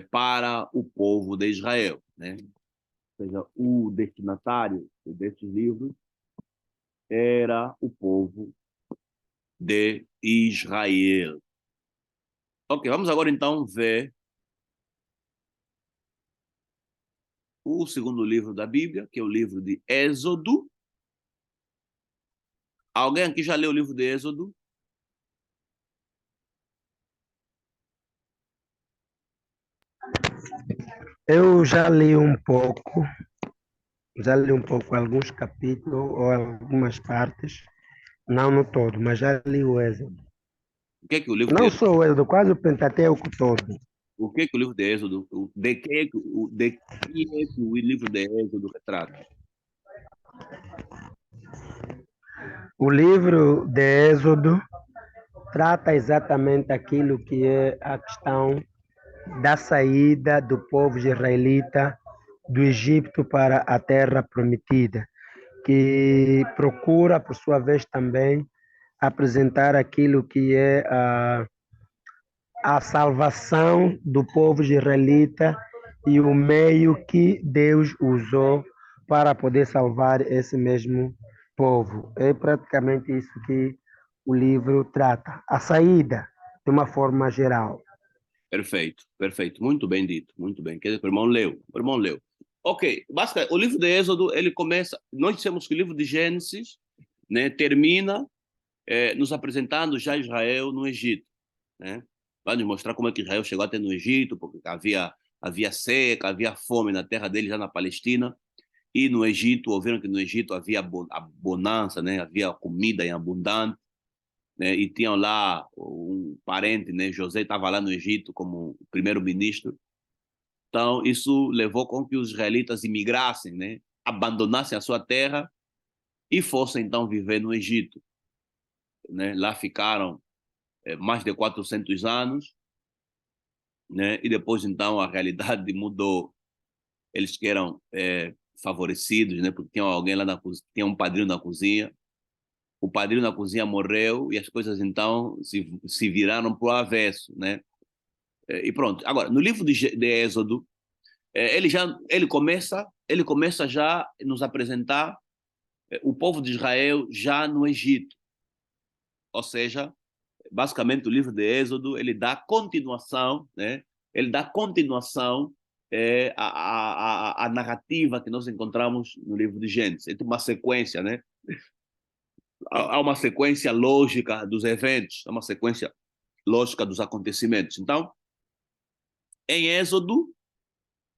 para o povo de Israel, né? Ou seja, o destinatário desses livros era o povo de Israel. Ok, vamos agora então ver o segundo livro da Bíblia, que é o livro de Êxodo. Alguém aqui já leu o livro de Êxodo? Eu já li um pouco alguns capítulos ou algumas partes, não no todo, mas já li o Êxodo. O que é que o livro de Não Êxodo, só o Êxodo, quase o Pentateuco todo. o que é que o livro de Êxodo, de que é que o livro de Êxodo retrata? O livro de Êxodo trata exatamente aquilo que é a questão da saída do povo israelita do Egito para a terra prometida, que procura, por sua vez, também apresentar aquilo que é a salvação do povo israelita e o meio que Deus usou para poder salvar esse mesmo povo. É praticamente isso que o livro trata, a saída, de uma forma geral. Perfeito, perfeito. Muito bem dito, muito bem. Quer dizer, o irmão leu, o irmão leu. Ok, basta, o livro de Êxodo, ele começa, nós dissemos que o livro de Gênesis, né, termina nos apresentando já Israel no Egito, né? Vai nos mostrar como é que Israel chegou até no Egito, porque havia seca, havia fome na terra deles, já na Palestina, e no Egito, ouviram que no Egito havia a bonança, né? Havia comida em abundante, né? E tinham lá um parente, né? José estava lá no Egito como primeiro-ministro. Então, isso levou com que os israelitas imigrassem, né? Abandonassem a sua terra e fossem, então, viver no Egito, né? Lá ficaram mais de 400 anos, né? E depois, então, a realidade mudou. Eles que eram favorecidos, né? Porque tinha alguém lá tinha um padrinho na cozinha. O padrinho na cozinha morreu e as coisas, então, se viraram para o avesso, né? E pronto. Agora, no livro de Êxodo, ele começa já a nos apresentar o povo de Israel já no Egito. Ou seja, basicamente o livro de Êxodo, ele dá continuação, né? Ele dá continuação à narrativa que nós encontramos no livro de Gênesis. É uma sequência, né? Há uma sequência lógica dos eventos, há uma sequência lógica dos acontecimentos. Então, em Êxodo,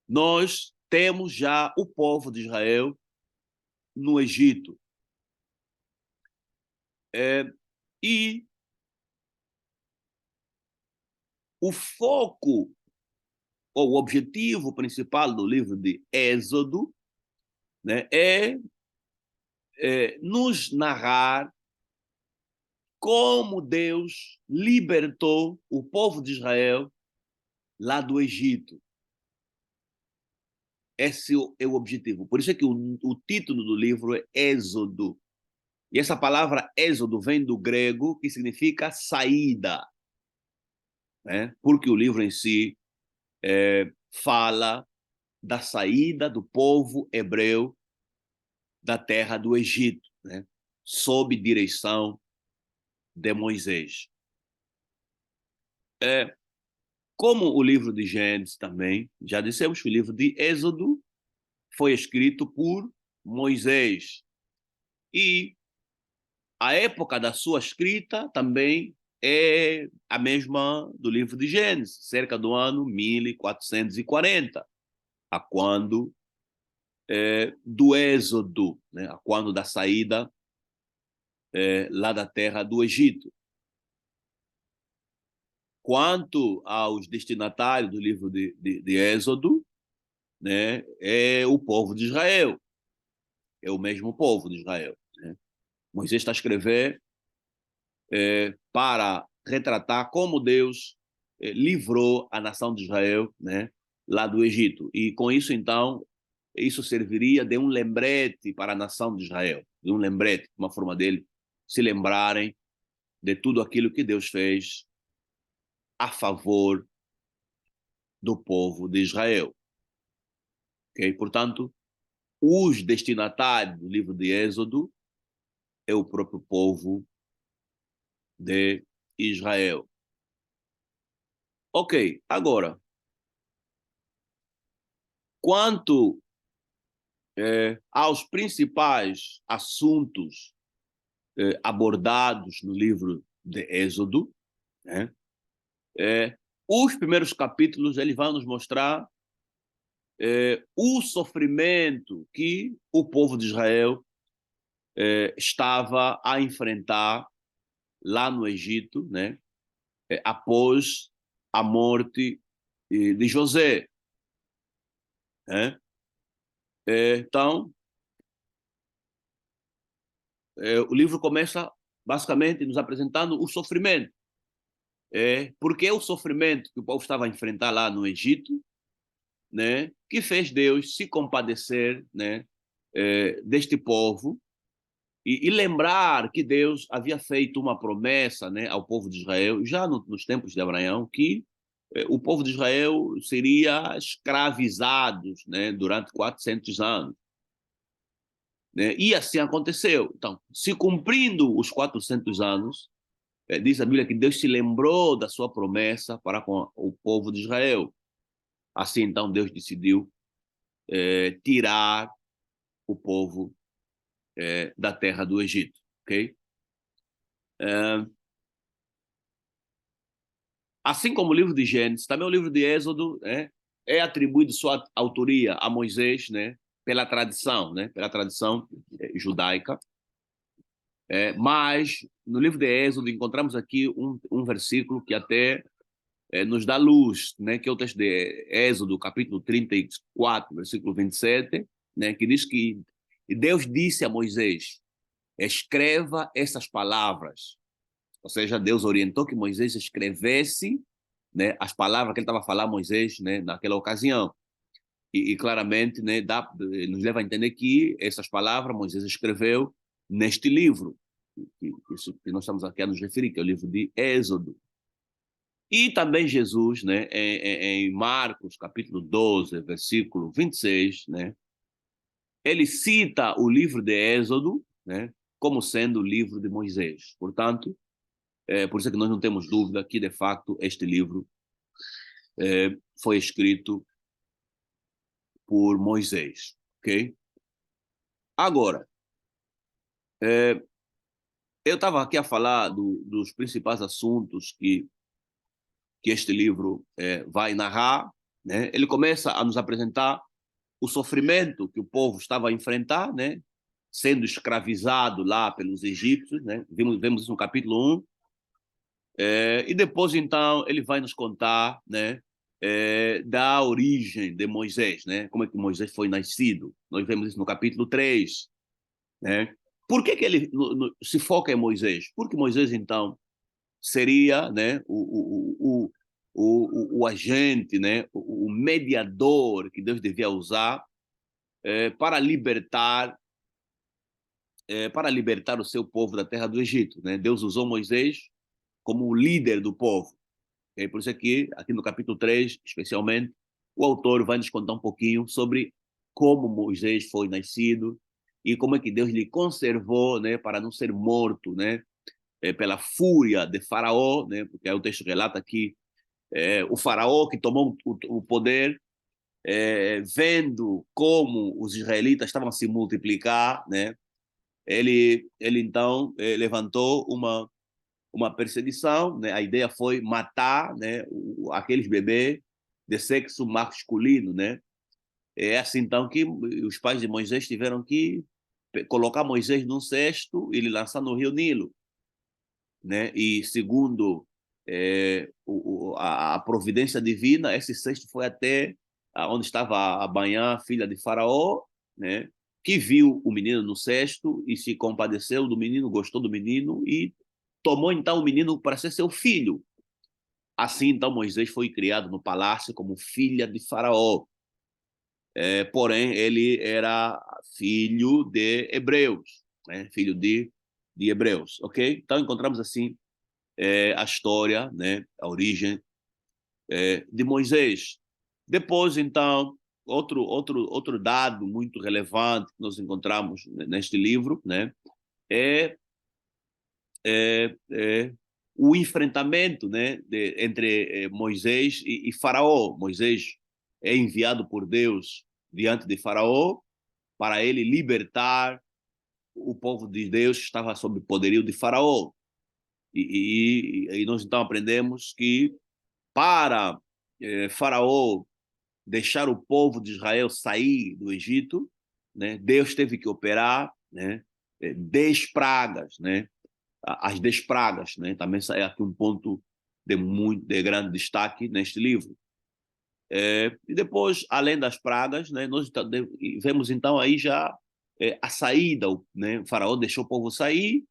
nós temos já o povo de Israel no Egito. E o foco ou o objetivo principal do livro de Êxodo, né, é nos narrar como Deus libertou o povo de Israel lá do Egito. Esse é o objetivo. Por isso é que o título do livro é Êxodo. E essa palavra Êxodo vem do grego, que significa saída, né? Porque o livro em si fala da saída do povo hebreu da terra do Egito, né? Sob direção de Moisés. Como o livro de Gênesis também, já dissemos que o livro de Êxodo foi escrito por Moisés. E a época da sua escrita também é a mesma do livro de Gênesis, cerca do ano 1440, a quando do Êxodo, né? A quando da saída lá da terra do Egito. Quanto aos destinatários do livro de Êxodo, né, é o povo de Israel, é o mesmo povo de Israel, né? Moisés está a escrever para retratar como Deus livrou a nação de Israel, né, lá do Egito. E com isso, então, isso serviria de um lembrete para a nação de Israel, de um lembrete, uma forma dele se lembrarem de tudo aquilo que Deus fez a favor do povo de Israel. Okay? Portanto, os destinatários do livro de Êxodo é o próprio povo de Israel. Ok, agora, quanto aos principais assuntos abordados no livro de Êxodo, né, os primeiros capítulos eles vão nos mostrar o sofrimento que o povo de Israel estava a enfrentar lá no Egito, né, após a morte de José. Né? Então, o livro começa basicamente nos apresentando o sofrimento. Porque é o sofrimento que o povo estava a enfrentar lá no Egito, né, que fez Deus se compadecer, né, deste povo e lembrar que Deus havia feito uma promessa, né, ao povo de Israel, já nos tempos de Abraão, que o povo de Israel seria escravizado, né, durante 400 anos. Né? E assim aconteceu. Então, se cumprindo os 400 anos, diz a Bíblia que Deus se lembrou da sua promessa para com o povo de Israel. Assim, então, Deus decidiu tirar o povo da terra do Egito. Okay? Assim como o livro de Gênesis, também o livro de Êxodo é atribuído sua autoria a Moisés, né, pela tradição, né, pela tradição judaica. Mas no livro de Êxodo encontramos aqui um versículo que até nos dá luz, né, que é o texto de Êxodo, capítulo 34, versículo 27, né, que diz que Deus disse a Moisés: escreva essas palavras. Ou seja, Deus orientou que Moisés escrevesse, né, as palavras que ele estava a falar a Moisés, né, naquela ocasião. E claramente, né, nos leva a entender que essas palavras Moisés escreveu neste livro, que nós estamos aqui a nos referir, que é o livro de Êxodo. E também Jesus, né, em Marcos, capítulo 12, versículo 26, né, ele cita o livro de Êxodo, né, como sendo o livro de Moisés. Portanto, por isso é que nós não temos dúvida que, de facto, este livro foi escrito por Moisés. Ok? Agora, eu estava aqui a falar dos principais assuntos que este livro vai narrar. Né? Ele começa a nos apresentar o sofrimento que o povo estava a enfrentar, né? Sendo escravizado lá pelos egípcios. Né? Vemos isso no capítulo 1. E depois, então, ele vai nos contar, né, da origem de Moisés, né? Como é que Moisés foi nascido. Nós vemos isso no capítulo 3, né? Por que ele se foca em Moisés? Porque Moisés, então, seria, né, o agente, né, o mediador que Deus devia usar para libertar o seu povo da terra do Egito, né? Deus usou Moisés como o líder do povo. Por isso aqui no capítulo 3, especialmente, o autor vai nos contar um pouquinho sobre como Moisés foi nascido e como é que Deus lhe conservou, né, para não ser morto, né, pela fúria de Faraó, né, porque aí o texto relata que o Faraó que tomou o poder, vendo como os israelitas estavam a se multiplicar, né, ele então levantou uma perseguição, né? A ideia foi matar, né, aqueles bebês de sexo masculino, né? É assim então que os pais de Moisés tiveram que colocar Moisés num cesto e ele lançar no rio Nilo, né? E segundo a providência divina, esse cesto foi até onde estava a Banhã, filha de Faraó, né? Que viu o menino no cesto e se compadeceu do menino, gostou do menino e tomou então o menino para ser seu filho. Assim, então, Moisés foi criado no palácio como filha de Faraó. Porém, ele era filho de hebreus, né? Filho de hebreus, ok? Então, encontramos assim a história, né? A origem de Moisés. Depois, então, outro dado muito relevante que nós encontramos neste livro, né? É o enfrentamento, né, entre Moisés e Faraó. Moisés é enviado por Deus diante de Faraó para ele libertar o povo de Deus que estava sob o poderio de Faraó. E nós então aprendemos que para Faraó deixar o povo de Israel sair do Egito, né, Deus teve que operar, né, 10 pragas, né, as 10 pragas, né? Também é aqui um ponto de grande destaque neste livro. E depois, além das pragas, né, nós vemos então aí já a saída, né? O faraó deixou o povo sair,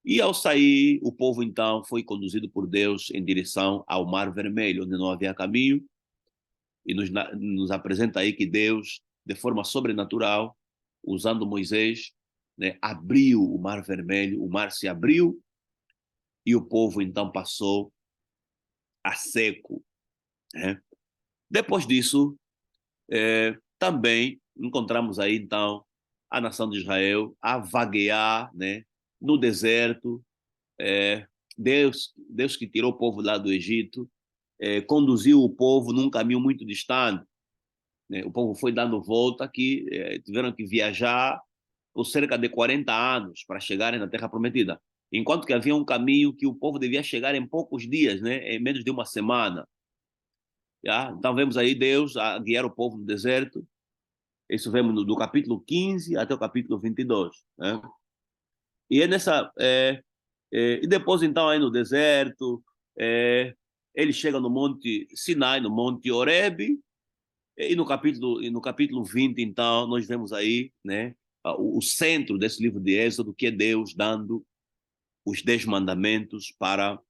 e ao sair, o povo então foi conduzido por Deus em direção ao Mar Vermelho, onde não havia caminho, e nos apresenta aí que Deus, de forma sobrenatural, usando Moisés, né, abriu o Mar Vermelho, o mar se abriu, e o povo então passou a seco, né? Depois disso, também encontramos aí então a nação de Israel a vaguear, né, no deserto. Deus que tirou o povo lá do Egito, conduziu o povo num caminho muito distante, né? O povo foi dando volta que tiveram que viajar por cerca de 40 anos para chegarem na Terra Prometida. Enquanto que havia um caminho que o povo devia chegar em poucos dias, né? Em menos de uma semana. Já? Então vemos aí Deus a guiar o povo no deserto. Isso vemos do capítulo 15 até o capítulo 22. Né? E é nessa... e depois, então, aí no deserto, ele chega no Monte Sinai, no Monte Horebe, e no capítulo 20, então, nós vemos aí, né, o centro desse livro de Êxodo, que é Deus dando os 10 mandamentos para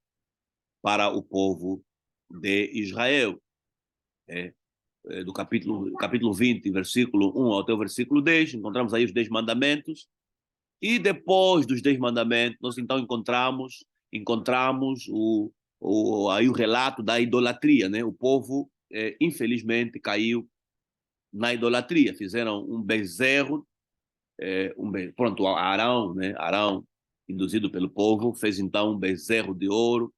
o povo de Israel. Do capítulo 20, versículo 1 até o versículo 10, encontramos aí os 10 mandamentos. E depois dos 10 mandamentos, nós então encontramos aí o relato da idolatria, né? O povo, infelizmente, caiu na idolatria. Fizeram um bezerro, pronto, Arão, né? Arão, induzido pelo povo, fez então um bezerro de ouro,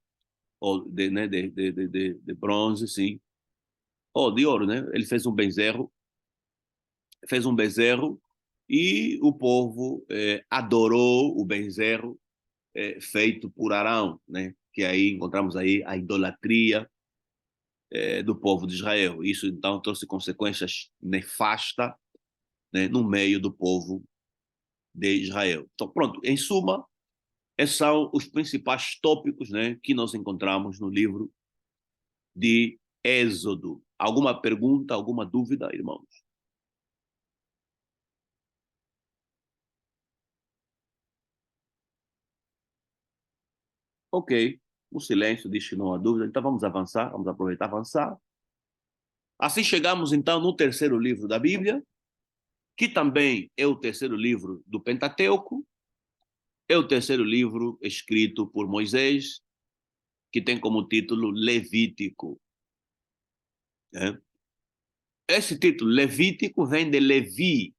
ou né, de bronze, sim, ou de ouro, né? Ele fez um bezerro e o povo adorou o bezerro feito por Arão, né? Que aí encontramos aí a idolatria do povo de Israel. Isso então trouxe consequências nefastas, né, no meio do povo de Israel. Então, pronto, em suma, Esses são os principais tópicos, né, que nós encontramos no livro de Êxodo. Alguma pergunta, alguma dúvida, irmãos? Ok, o silêncio diz que não há dúvida, então vamos avançar, vamos aproveitar e avançar. Assim chegamos então no terceiro livro da Bíblia, que também é o terceiro livro do Pentateuco, é o terceiro livro escrito por Moisés, que tem como título Levítico. Né? Esse título, Levítico, vem de Levi.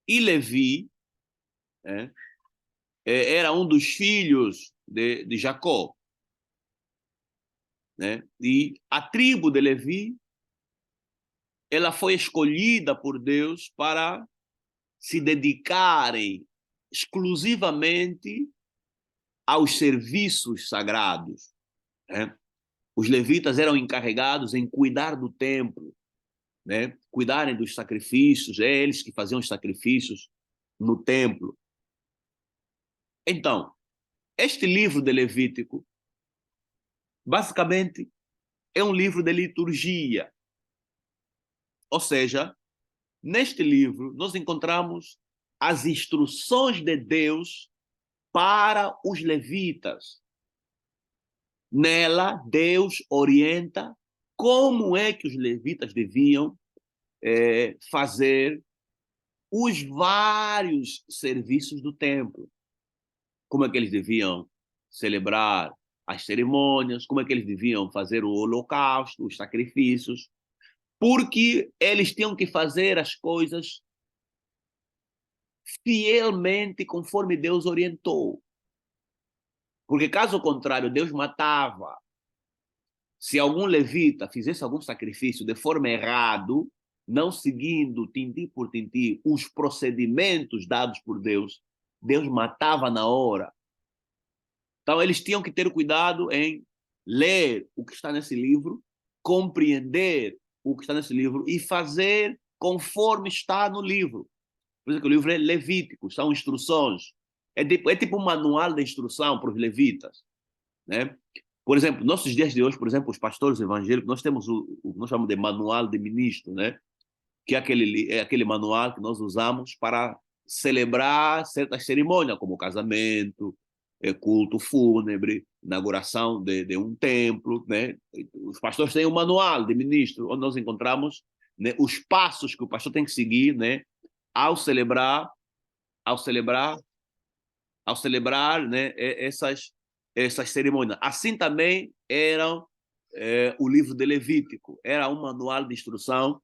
E Levi, né, era um dos filhos de Jacó. Né? E a tribo de Levi, ela foi escolhida por Deus para se dedicarem exclusivamente aos serviços sagrados. Né? Os levitas eram encarregados em cuidar do templo, né? Cuidarem dos sacrifícios, é eles que faziam os sacrifícios no templo. Então, este livro de Levítico, basicamente, é um livro de liturgia. Ou seja, neste livro, nós encontramos as instruções de Deus para os levitas. Nela, Deus orienta como é que os levitas deviam fazer os vários serviços do templo. Como é que eles deviam celebrar as cerimônias, como é que eles deviam fazer o holocausto, os sacrifícios, porque eles tinham que fazer as coisas fielmente conforme Deus orientou. Porque caso contrário, Deus matava. Se algum levita fizesse algum sacrifício de forma errada, não seguindo tintim por tintim os procedimentos dados por Deus, Deus matava na hora. Então eles tinham que ter cuidado em ler o que está nesse livro, compreender o que está nesse livro e fazer conforme está no livro. Por isso que o livro é Levítico, são instruções. É tipo um manual de instrução para os levitas. Né? Por exemplo, nossos dias de hoje, por exemplo, os pastores evangélicos, nós temos o que nós chamamos de manual de ministro, né? Que é aquele manual que nós usamos para celebrar certas cerimônias, como casamento, culto fúnebre, inauguração de um templo. Né? Os pastores têm um manual de ministro, onde nós encontramos, né, os passos que o pastor tem que seguir, né, ao celebrar, ao celebrar, ao celebrar, né, essas cerimônias. Assim também eram o livro de Levítico, era um manual de instrução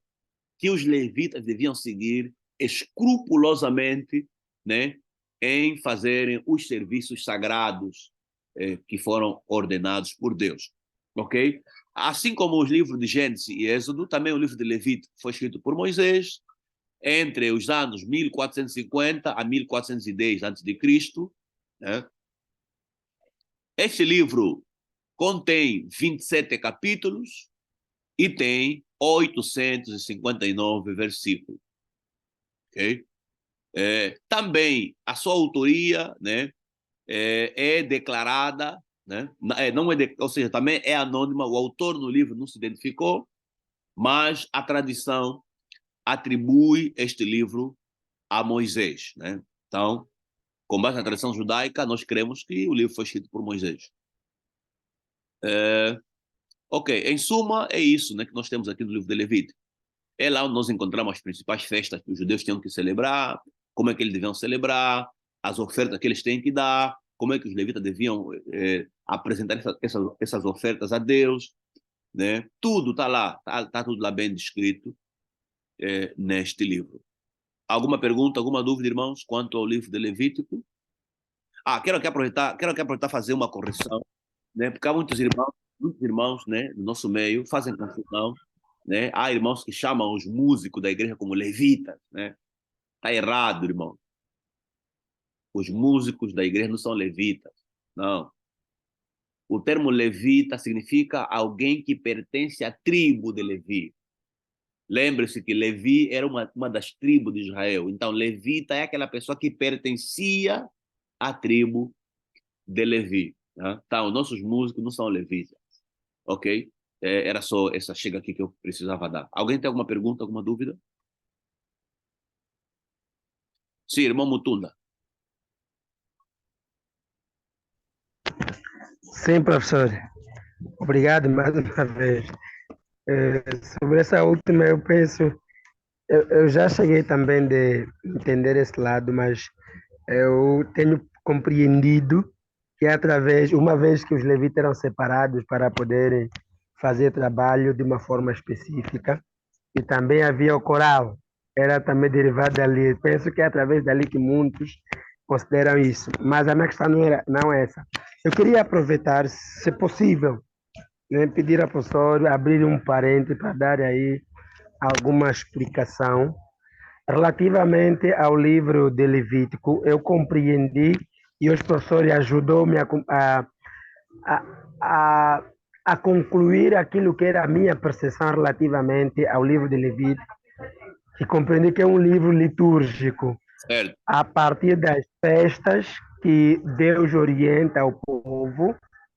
que os levitas deviam seguir escrupulosamente, né, em fazerem os serviços sagrados que foram ordenados por Deus. Ok? Assim como os livros de Gênesis e Êxodo, também o livro de Levítico foi escrito por Moisés entre os anos 1450 a 1410 a.C. Né? Este livro contém 27 capítulos e tem 859 versículos. Okay? Também a sua autoria, né, é declarada, né, não é ou seja, também é anônima, o autor do livro não se identificou, mas a tradição atribui este livro a Moisés. Né? Então, com base na tradição judaica, nós cremos que o livro foi escrito por Moisés. Ok, em suma, é isso, né, que nós temos aqui no livro de Levítico. É lá onde nós encontramos as principais festas que os judeus tinham que celebrar, como é que eles deviam celebrar, as ofertas que eles têm que dar, como é que os levitas deviam apresentar essas ofertas a Deus. Né? Tudo está lá, tá tudo lá bem descrito neste livro. Alguma pergunta, alguma dúvida, irmãos, quanto ao livro de Levítico? Quero aqui aproveitar fazer uma correção, né? Porque há muitos irmãos, né, no nosso meio fazem confusão, né? Há irmãos que chamam os músicos da igreja como levitas, né? Tá errado, irmão. Os músicos da igreja não são levitas, não. O termo levita significa alguém que pertence à tribo de Levi. Lembre-se que Levi era uma das tribos de Israel. Então, levita é aquela pessoa que pertencia à tribo de Levi. Né? Então, nossos músicos não são levitas, ok? Era só essa chega aqui que eu precisava dar. Alguém tem alguma pergunta, alguma dúvida? Sim, irmão Mutunda. Sim, professor. Obrigado mais uma vez. Sobre essa última, eu penso, eu já cheguei também de entender esse lado, mas eu tenho compreendido que através, uma vez que os levitas eram separados para poderem fazer trabalho de uma forma específica, e também havia o coral, era também derivado dali. Penso que é através dali que muitos consideram isso, mas a minha questão não é essa. Eu queria aproveitar, se possível, né, pedir ao professor abrir um parênteses para dar aí alguma explicação relativamente ao livro de Levítico. Eu compreendi e os professores ajudou-me a, a, a concluir aquilo que era a minha percepção relativamente ao livro de Levítico, e compreendi que é um livro litúrgico, Certo. a partir das festas que Deus orienta o povo,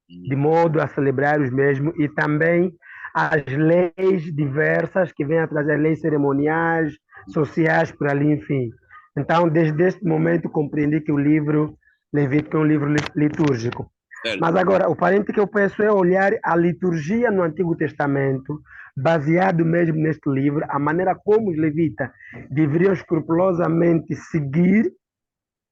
de modo a celebrar os mesmos, e também as leis diversas que vêm atrás das leis cerimoniais, sociais, por ali, enfim. Então, desde este momento, compreendi que o livro Levítico é um livro litúrgico. Certo. Mas agora, o parente que eu penso é olhar a liturgia no Antigo Testamento, baseado mesmo neste livro, a maneira como os levitas deveriam escrupulosamente seguir,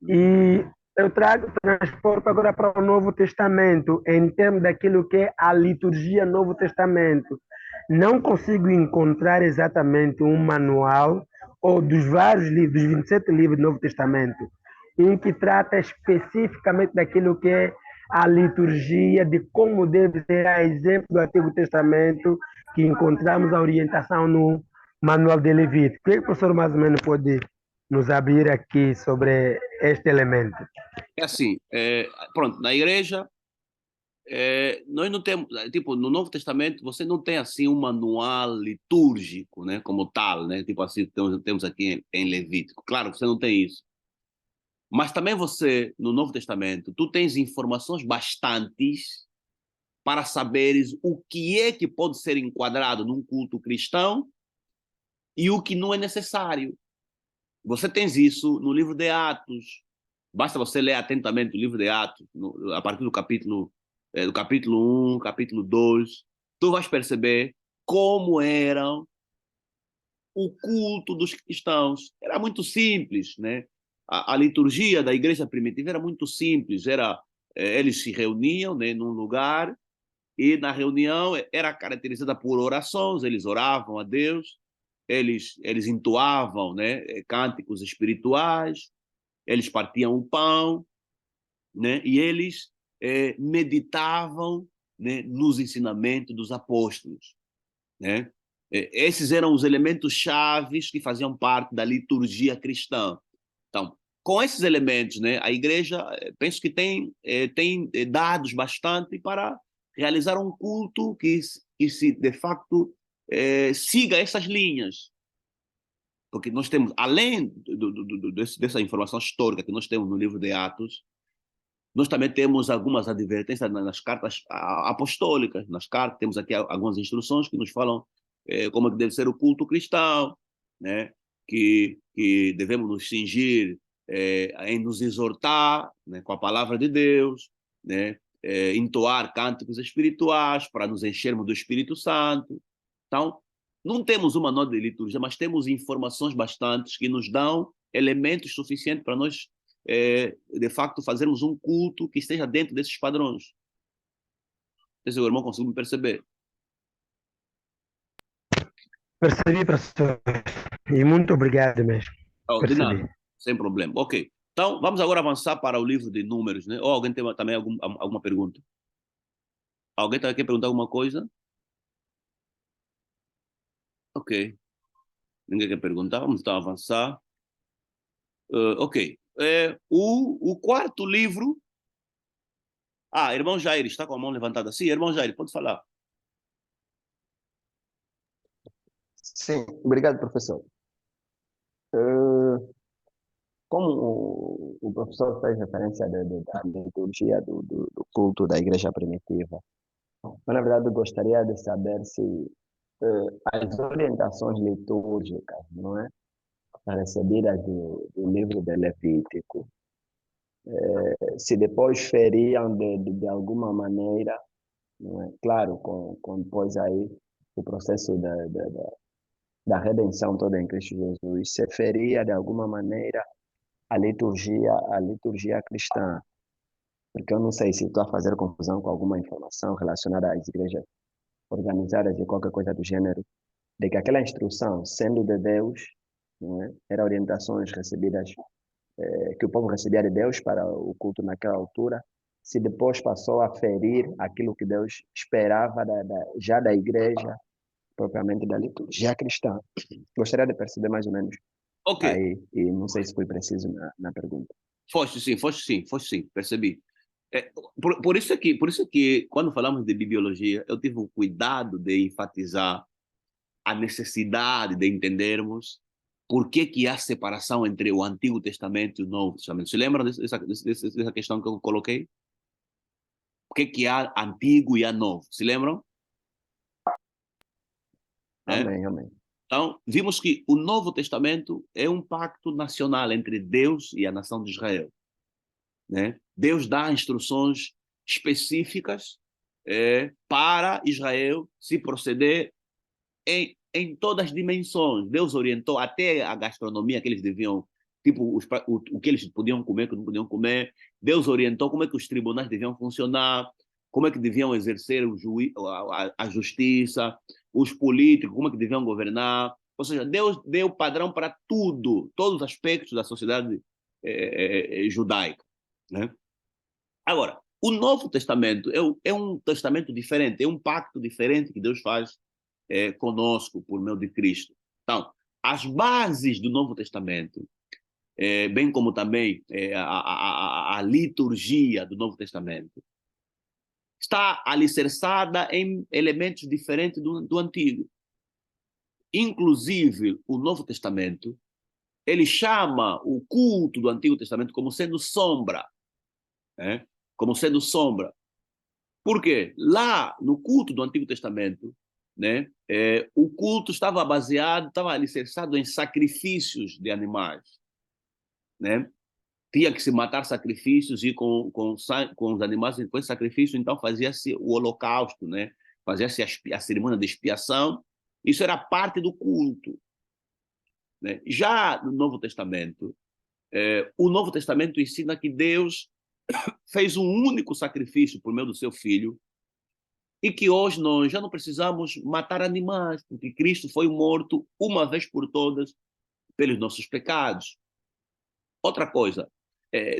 e eu transporto agora para o Novo Testamento, em termos daquilo que é a liturgia Novo Testamento. Não consigo encontrar exatamente um manual, ou dos vários livros, dos 27 livros do Novo Testamento, em que trata especificamente daquilo que é a liturgia, de como deve ser, a exemplo do Antigo Testamento, que encontramos a orientação no Manual de Levítico. O que o professor mais ou menos pode nos abrir aqui sobre este elemento? É assim, pronto, na igreja, nós não temos, tipo, no Novo Testamento, você não tem, assim, um manual litúrgico, né, como tal, né, tipo assim, temos aqui em Levítico. Claro, você não tem isso. Mas também você, no Novo Testamento, tu tens informações bastantes para saberes o que é que pode ser enquadrado num culto cristão e o que não é necessário. Você tens isso no livro de Atos. Basta você ler atentamente o livro de Atos, a partir do capítulo 1, capítulo 2, tu vais perceber como era o culto dos cristãos. Era muito simples, né? A liturgia da igreja primitiva era muito simples. Eles se reuniam, né, num lugar, e na reunião era caracterizada por orações, eles oravam a Deus, eles entoavam, né, cânticos espirituais, eles partiam o pão, né, e eles meditavam, né, nos ensinamentos dos apóstolos, né? Esses eram os elementos chaves que faziam parte da liturgia cristã. Então, com esses elementos, né, a igreja, penso que tem dados bastante para realizar um culto que se de facto siga essas linhas. Porque nós temos, além dessa informação histórica que nós temos no livro de Atos, nós também temos algumas advertências nas cartas apostólicas. Nas cartas temos aqui algumas instruções que nos falam como é que deve ser o culto cristão, né? Que devemos nos cingir em nos exortar, né, com a palavra de Deus, né? Entoar cânticos espirituais para nos enchermos do Espírito Santo. Então, não temos uma nota de liturgia, mas temos informações bastantes que nos dão elementos suficientes para nós, de facto, fazermos um culto que esteja dentro desses padrões. Não sei se o irmão conseguiu me perceber. Percebi, professor. E muito obrigado mesmo. Oh, de Percebi. nada, sem problema. Ok. Então, vamos agora avançar para o livro de Números, né? Ou alguém tem também alguma pergunta? Alguém quer perguntar alguma coisa? Ok. Ninguém quer perguntar. Vamos então avançar. Ok. O quarto livro. Ah, irmão Jair, está com a mão levantada. Sim, irmão Jair, pode falar. Sim, obrigado, professor. Eh, Como o professor fez referência da liturgia do culto da igreja primitiva, mas na verdade eu gostaria de saber se as orientações litúrgicas, não é? Recebidas do livro de Levítico, se depois feriam de alguma maneira, não é? Claro, com depois aí o processo da redenção toda em Cristo Jesus, se feria de alguma maneira a liturgia cristã, porque eu não sei se estou a fazer confusão com alguma informação relacionada às igrejas organizadas e qualquer coisa do gênero, de que aquela instrução, sendo de Deus, não é? Era orientações recebidas, que o povo recebia de Deus para o culto naquela altura, se depois passou a ferir aquilo que Deus esperava já da igreja, propriamente da liturgia cristã. Gostaria de perceber mais ou menos Ok, aí, e não sei se foi preciso na pergunta. foste sim, percebi. Por isso que quando falamos de bibliologia, eu tive o cuidado de enfatizar a necessidade de entendermos por que há separação entre o Antigo Testamento e o Novo Testamento. Se lembram dessa questão que eu coloquei? Por que há Antigo e há Novo? Se lembram? É? Amém, amém. Então, vimos que o Novo Testamento é um pacto nacional entre Deus e a nação de Israel. Né? Deus dá instruções específicas para Israel se proceder em todas as dimensões. Deus orientou até a gastronomia que eles deviam, tipo, o que eles podiam comer, que não podiam comer. Deus orientou como é que os tribunais deviam funcionar, como é que deviam exercer a justiça, os políticos, como é que deviam governar. Ou seja, Deus deu padrão para tudo, todos os aspectos da sociedade judaica. Né? Agora, o Novo Testamento é um testamento diferente, é um pacto diferente que Deus faz conosco por meio de Cristo. Então, as bases do Novo Testamento, bem como também a liturgia do Novo Testamento, está alicerçada em elementos diferentes do Antigo. Inclusive, o Novo Testamento, ele chama o culto do Antigo Testamento como sendo sombra, né? Como sendo sombra. Por quê? Lá no culto do Antigo Testamento, né, o culto estava baseado, estava alicerçado em sacrifícios de animais. Né? Tinha que se matar sacrifícios e com os animais, depois de sacrifício, então fazia-se o holocausto, né? Fazia-se a cerimônia de expiação. Isso era parte do culto. Né? Já no Novo Testamento, o Novo Testamento ensina que Deus fez um único sacrifício por meio do seu Filho, e que hoje nós já não precisamos matar animais, porque Cristo foi morto uma vez por todas pelos nossos pecados. Outra coisa,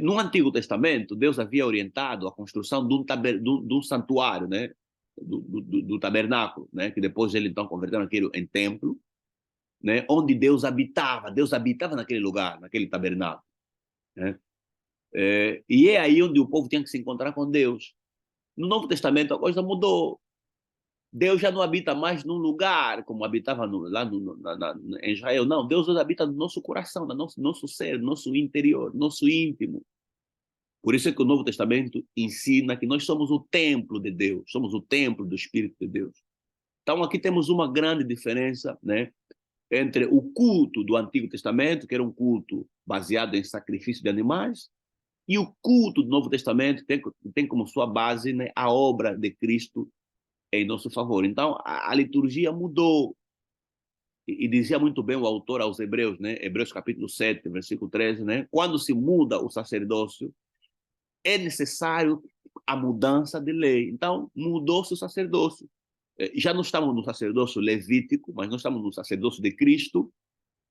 no Antigo Testamento, Deus havia orientado a construção de um santuário, né? do tabernáculo, né? Que depois ele então converteu aquilo em templo, né? Onde Deus habitava naquele lugar, naquele tabernáculo. Né? E é aí onde o povo tinha que se encontrar com Deus. No Novo Testamento a coisa mudou. Deus já não habita mais num lugar como habitava lá em Israel. Não, Deus hoje habita no nosso coração, no nosso ser, no nosso interior, no nosso íntimo. Por isso é que o Novo Testamento ensina que nós somos o templo de Deus, somos o templo do Espírito de Deus. Então aqui temos uma grande diferença, né, entre o culto do Antigo Testamento, que era um culto baseado em sacrifício de animais, e o culto do Novo Testamento, que tem como sua base, né, a obra de Cristo em nosso favor. Então, a liturgia mudou. E dizia muito bem o autor aos Hebreus, né? Hebreus capítulo 7, versículo 13, né? Quando se muda o sacerdócio, é necessário a mudança de lei. Então, mudou-se o sacerdócio. Já não estamos no sacerdócio levítico, mas nós estamos no sacerdócio de Cristo.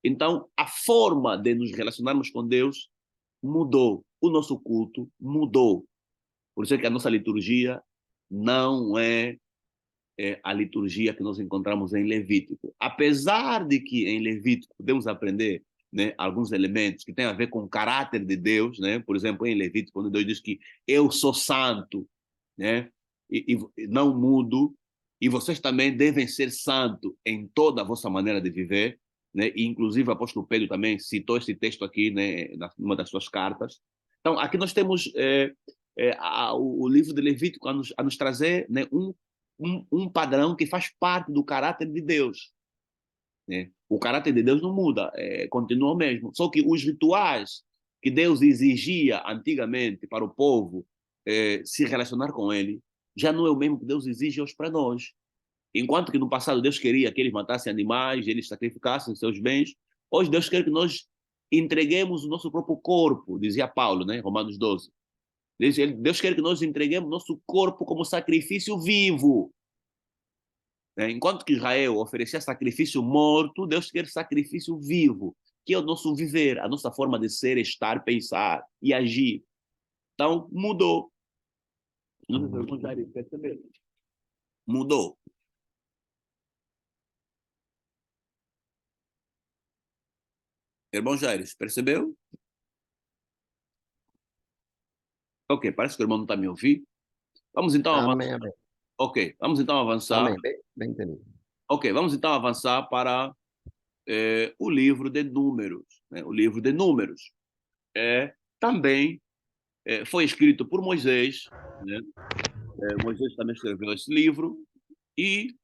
Então, a forma de nos relacionarmos com Deus mudou. O nosso culto mudou. Por isso é que a nossa liturgia não é a liturgia que nós encontramos em Levítico. Apesar de que em Levítico podemos aprender, né, alguns elementos que têm a ver com o caráter de Deus, né? Por exemplo, em Levítico, quando Deus diz que eu sou santo, né? E não mudo, e vocês também devem ser santos em toda a vossa maneira de viver. né? E, inclusive, o apóstolo Pedro também citou esse texto aqui, né, numa das suas cartas. Então, aqui nós temos o livro de Levítico a nos trazer, né, um padrão que faz parte do caráter de Deus, né? O caráter de Deus não muda, continua o mesmo. Só que os rituais que Deus exigia antigamente para o povo se relacionar com ele, já não é o mesmo que Deus exige hoje para nós. Enquanto que no passado Deus queria que eles matassem animais, eles sacrificassem seus bens, hoje Deus quer que nós entreguemos o nosso próprio corpo, dizia Paulo, né? Romanos 12. Deus quer que nós entreguemos nosso corpo como sacrifício vivo. Enquanto que Israel oferecia sacrifício morto, Deus quer sacrifício vivo, que é o nosso viver, a nossa forma de ser, estar, pensar e agir. Então, mudou. Mudou. Irmão Jair, percebeu? Ok, parece que o irmão não está me ouvindo. Vamos então Amém, avançar. amém. Ok, vamos então avançar. Amém, bem entendido. Ok, vamos então avançar para o livro de Números. Né? O livro de Números também foi escrito por Moisés, né? Moisés também escreveu esse livro e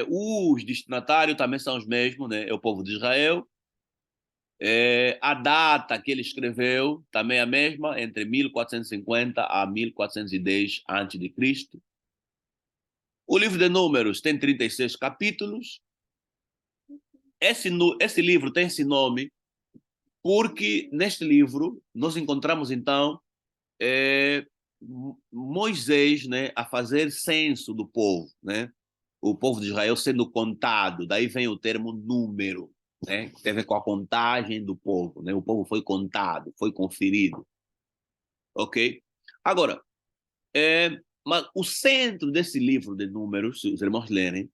os destinatários também são os mesmos, né? É o povo de Israel. A data que ele escreveu também é a mesma, entre 1450 a 1410 a.C. O livro de Números tem 36 capítulos. Esse livro tem esse nome porque neste livro nós encontramos então Moisés, né, a fazer censo do povo, né? O povo de Israel sendo contado, daí vem o termo número, né? Que tem a ver com a contagem do povo, né? O povo foi contado, foi conferido, ok? Agora, mas o centro desse livro de Números, se os irmãos lerem,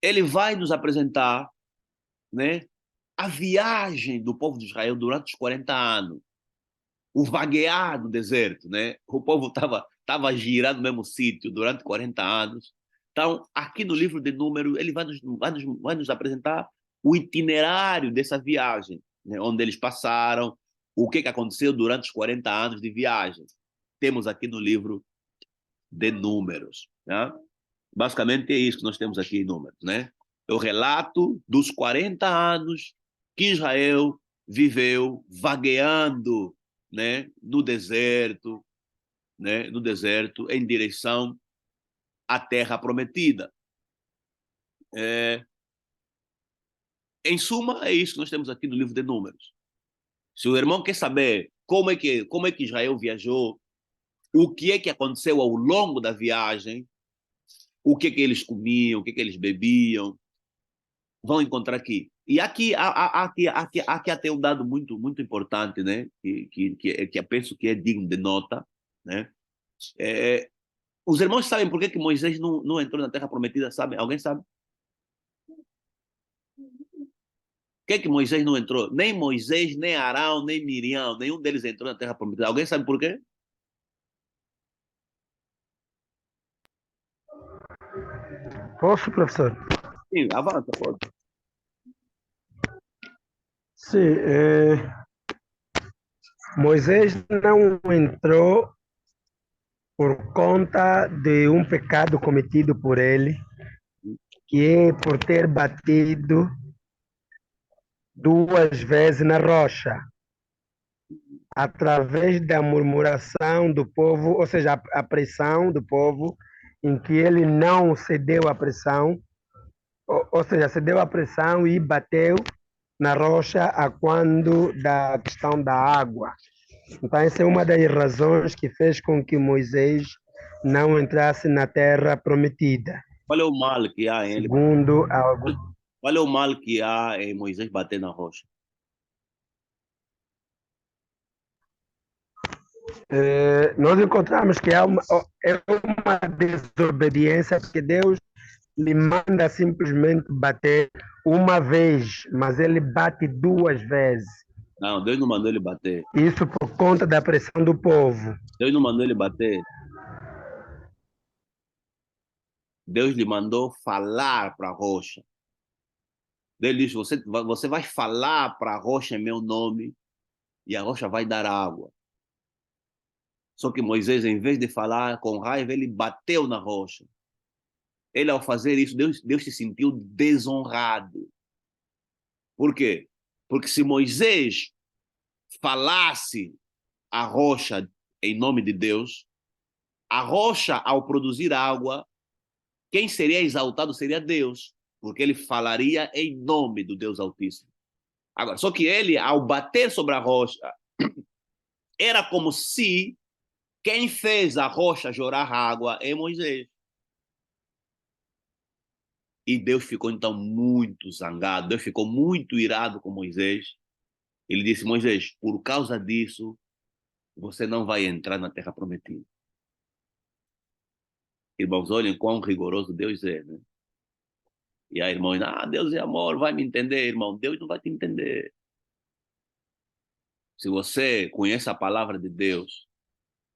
ele vai nos apresentar, né, a viagem do povo de Israel durante os 40 anos, o vaguear no deserto, né? O povo tava girando no mesmo sítio durante 40 anos. Então, aqui no livro de Números, ele vai nos apresentar o itinerário dessa viagem, né? Onde eles passaram, o que aconteceu durante os 40 anos de viagem. Temos aqui no livro de Números, né? Basicamente é isso que nós temos aqui em Números, né? É o relato dos 40 anos que Israel viveu vagueando, né, no deserto, né, no deserto em direção à terra prometida. Em suma, é isso que nós temos aqui no livro de Números. Se o irmão quer saber como é que Israel viajou, o que é que aconteceu ao longo da viagem, o que é que eles comiam, o que é que eles bebiam, vão encontrar aqui. E aqui até um dado muito, muito importante, né? Que eu penso que é digno de nota, né? Os irmãos sabem por que Moisés não entrou na Terra Prometida, sabe? Alguém sabe? Por que Moisés não entrou? Nem Moisés, nem Arão, nem Miriam, nenhum deles entrou na Terra Prometida. Alguém sabe por quê? Posso, professor? Sim, avança, pode. Sim, Moisés não entrou por conta de um pecado cometido por ele, que é por ter batido duas vezes na rocha, através da murmuração do povo, ou seja, a pressão do povo, em que ele não cedeu à pressão, ou seja, cedeu à pressão e bateu na rocha a quando da questão da água. Então, essa é uma das razões que fez com que Moisés não entrasse na terra prometida. Qual é o mal que há em ele? Segundo algo. Qual é o mal que há em Moisés bater na rocha? Nós encontramos que é uma desobediência, porque Deus lhe manda simplesmente bater uma vez, mas ele bate duas vezes. Não, Deus não mandou ele bater. Isso por conta da pressão do povo. Deus não mandou ele bater. Deus lhe mandou falar para a rocha. Deus disse, você vai falar para a rocha em meu nome e a rocha vai dar água. Só que Moisés, em vez de falar com raiva, ele bateu na rocha. Ele, ao fazer isso, Deus se sentiu desonrado. Por quê? Porque se Moisés falasse a rocha em nome de Deus, a rocha, ao produzir água, quem seria exaltado seria Deus, porque ele falaria em nome do Deus Altíssimo. Agora, só que ele, ao bater sobre a rocha, era como se quem fez a rocha jorrar água é Moisés. E Deus ficou então muito zangado, Deus ficou muito irado com Moisés. Ele disse, Moisés, por causa disso, você não vai entrar na terra prometida. Irmãos, olhem quão rigoroso Deus é, né? E aí, irmãos, Deus é amor, vai me entender, irmão. Deus não vai te entender. Se você conhece a palavra de Deus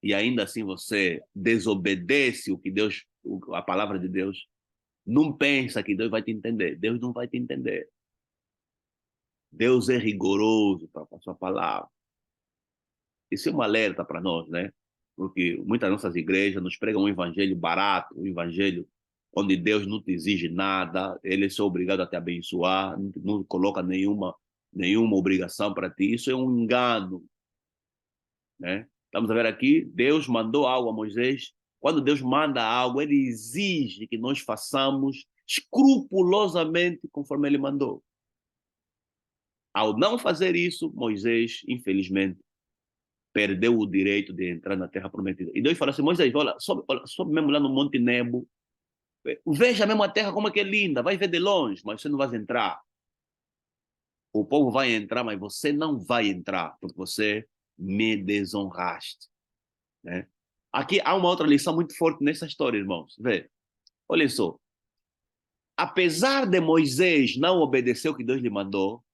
e ainda assim você desobedece o que Deus, a palavra de Deus, não pensa que Deus vai te entender. Deus não vai te entender. Deus é rigoroso para a sua palavra. Isso é um alerta para nós, né? Porque muitas nossas igrejas nos pregam um evangelho barato, um evangelho onde Deus não te exige nada, ele é só obrigado a te abençoar, não coloca nenhuma obrigação para ti. Isso é um engano, né? Estamos a ver aqui, Deus mandou algo a Moisés. Quando Deus manda algo, ele exige que nós façamos escrupulosamente conforme ele mandou. Ao não fazer isso, Moisés, infelizmente, perdeu o direito de entrar na terra prometida. E Deus falou assim, Moisés, olha, sobe mesmo lá no Monte Nebo, veja mesmo a terra como é que é linda, vai ver de longe, mas você não vai entrar. O povo vai entrar, mas você não vai entrar, porque você me desonraste, né? Aqui há uma outra lição muito forte nessa história, irmãos. Vê, olha só. Apesar de Moisés não obedecer o que Deus lhe mandou,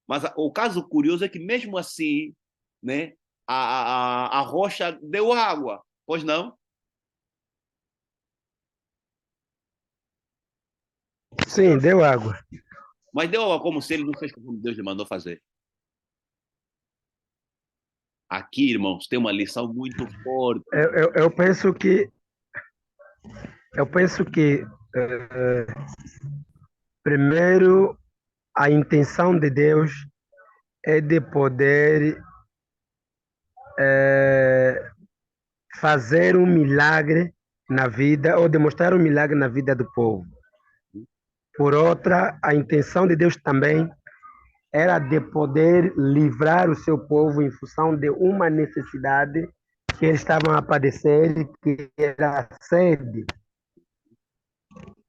mas o caso curioso é que mesmo assim, né, a rocha deu água, pois não? Sim, deu água. Mas deu água como se ele não fez como Deus lhe mandou fazer. Aqui, irmãos, tem uma lição muito forte. Eu penso que eh, primeiro a intenção de Deus é de poder fazer um milagre na vida ou demonstrar um milagre na vida do povo. Por outra, a intenção de Deus também era de poder livrar o seu povo em função de uma necessidade que eles estavam a padecer, que era a sede.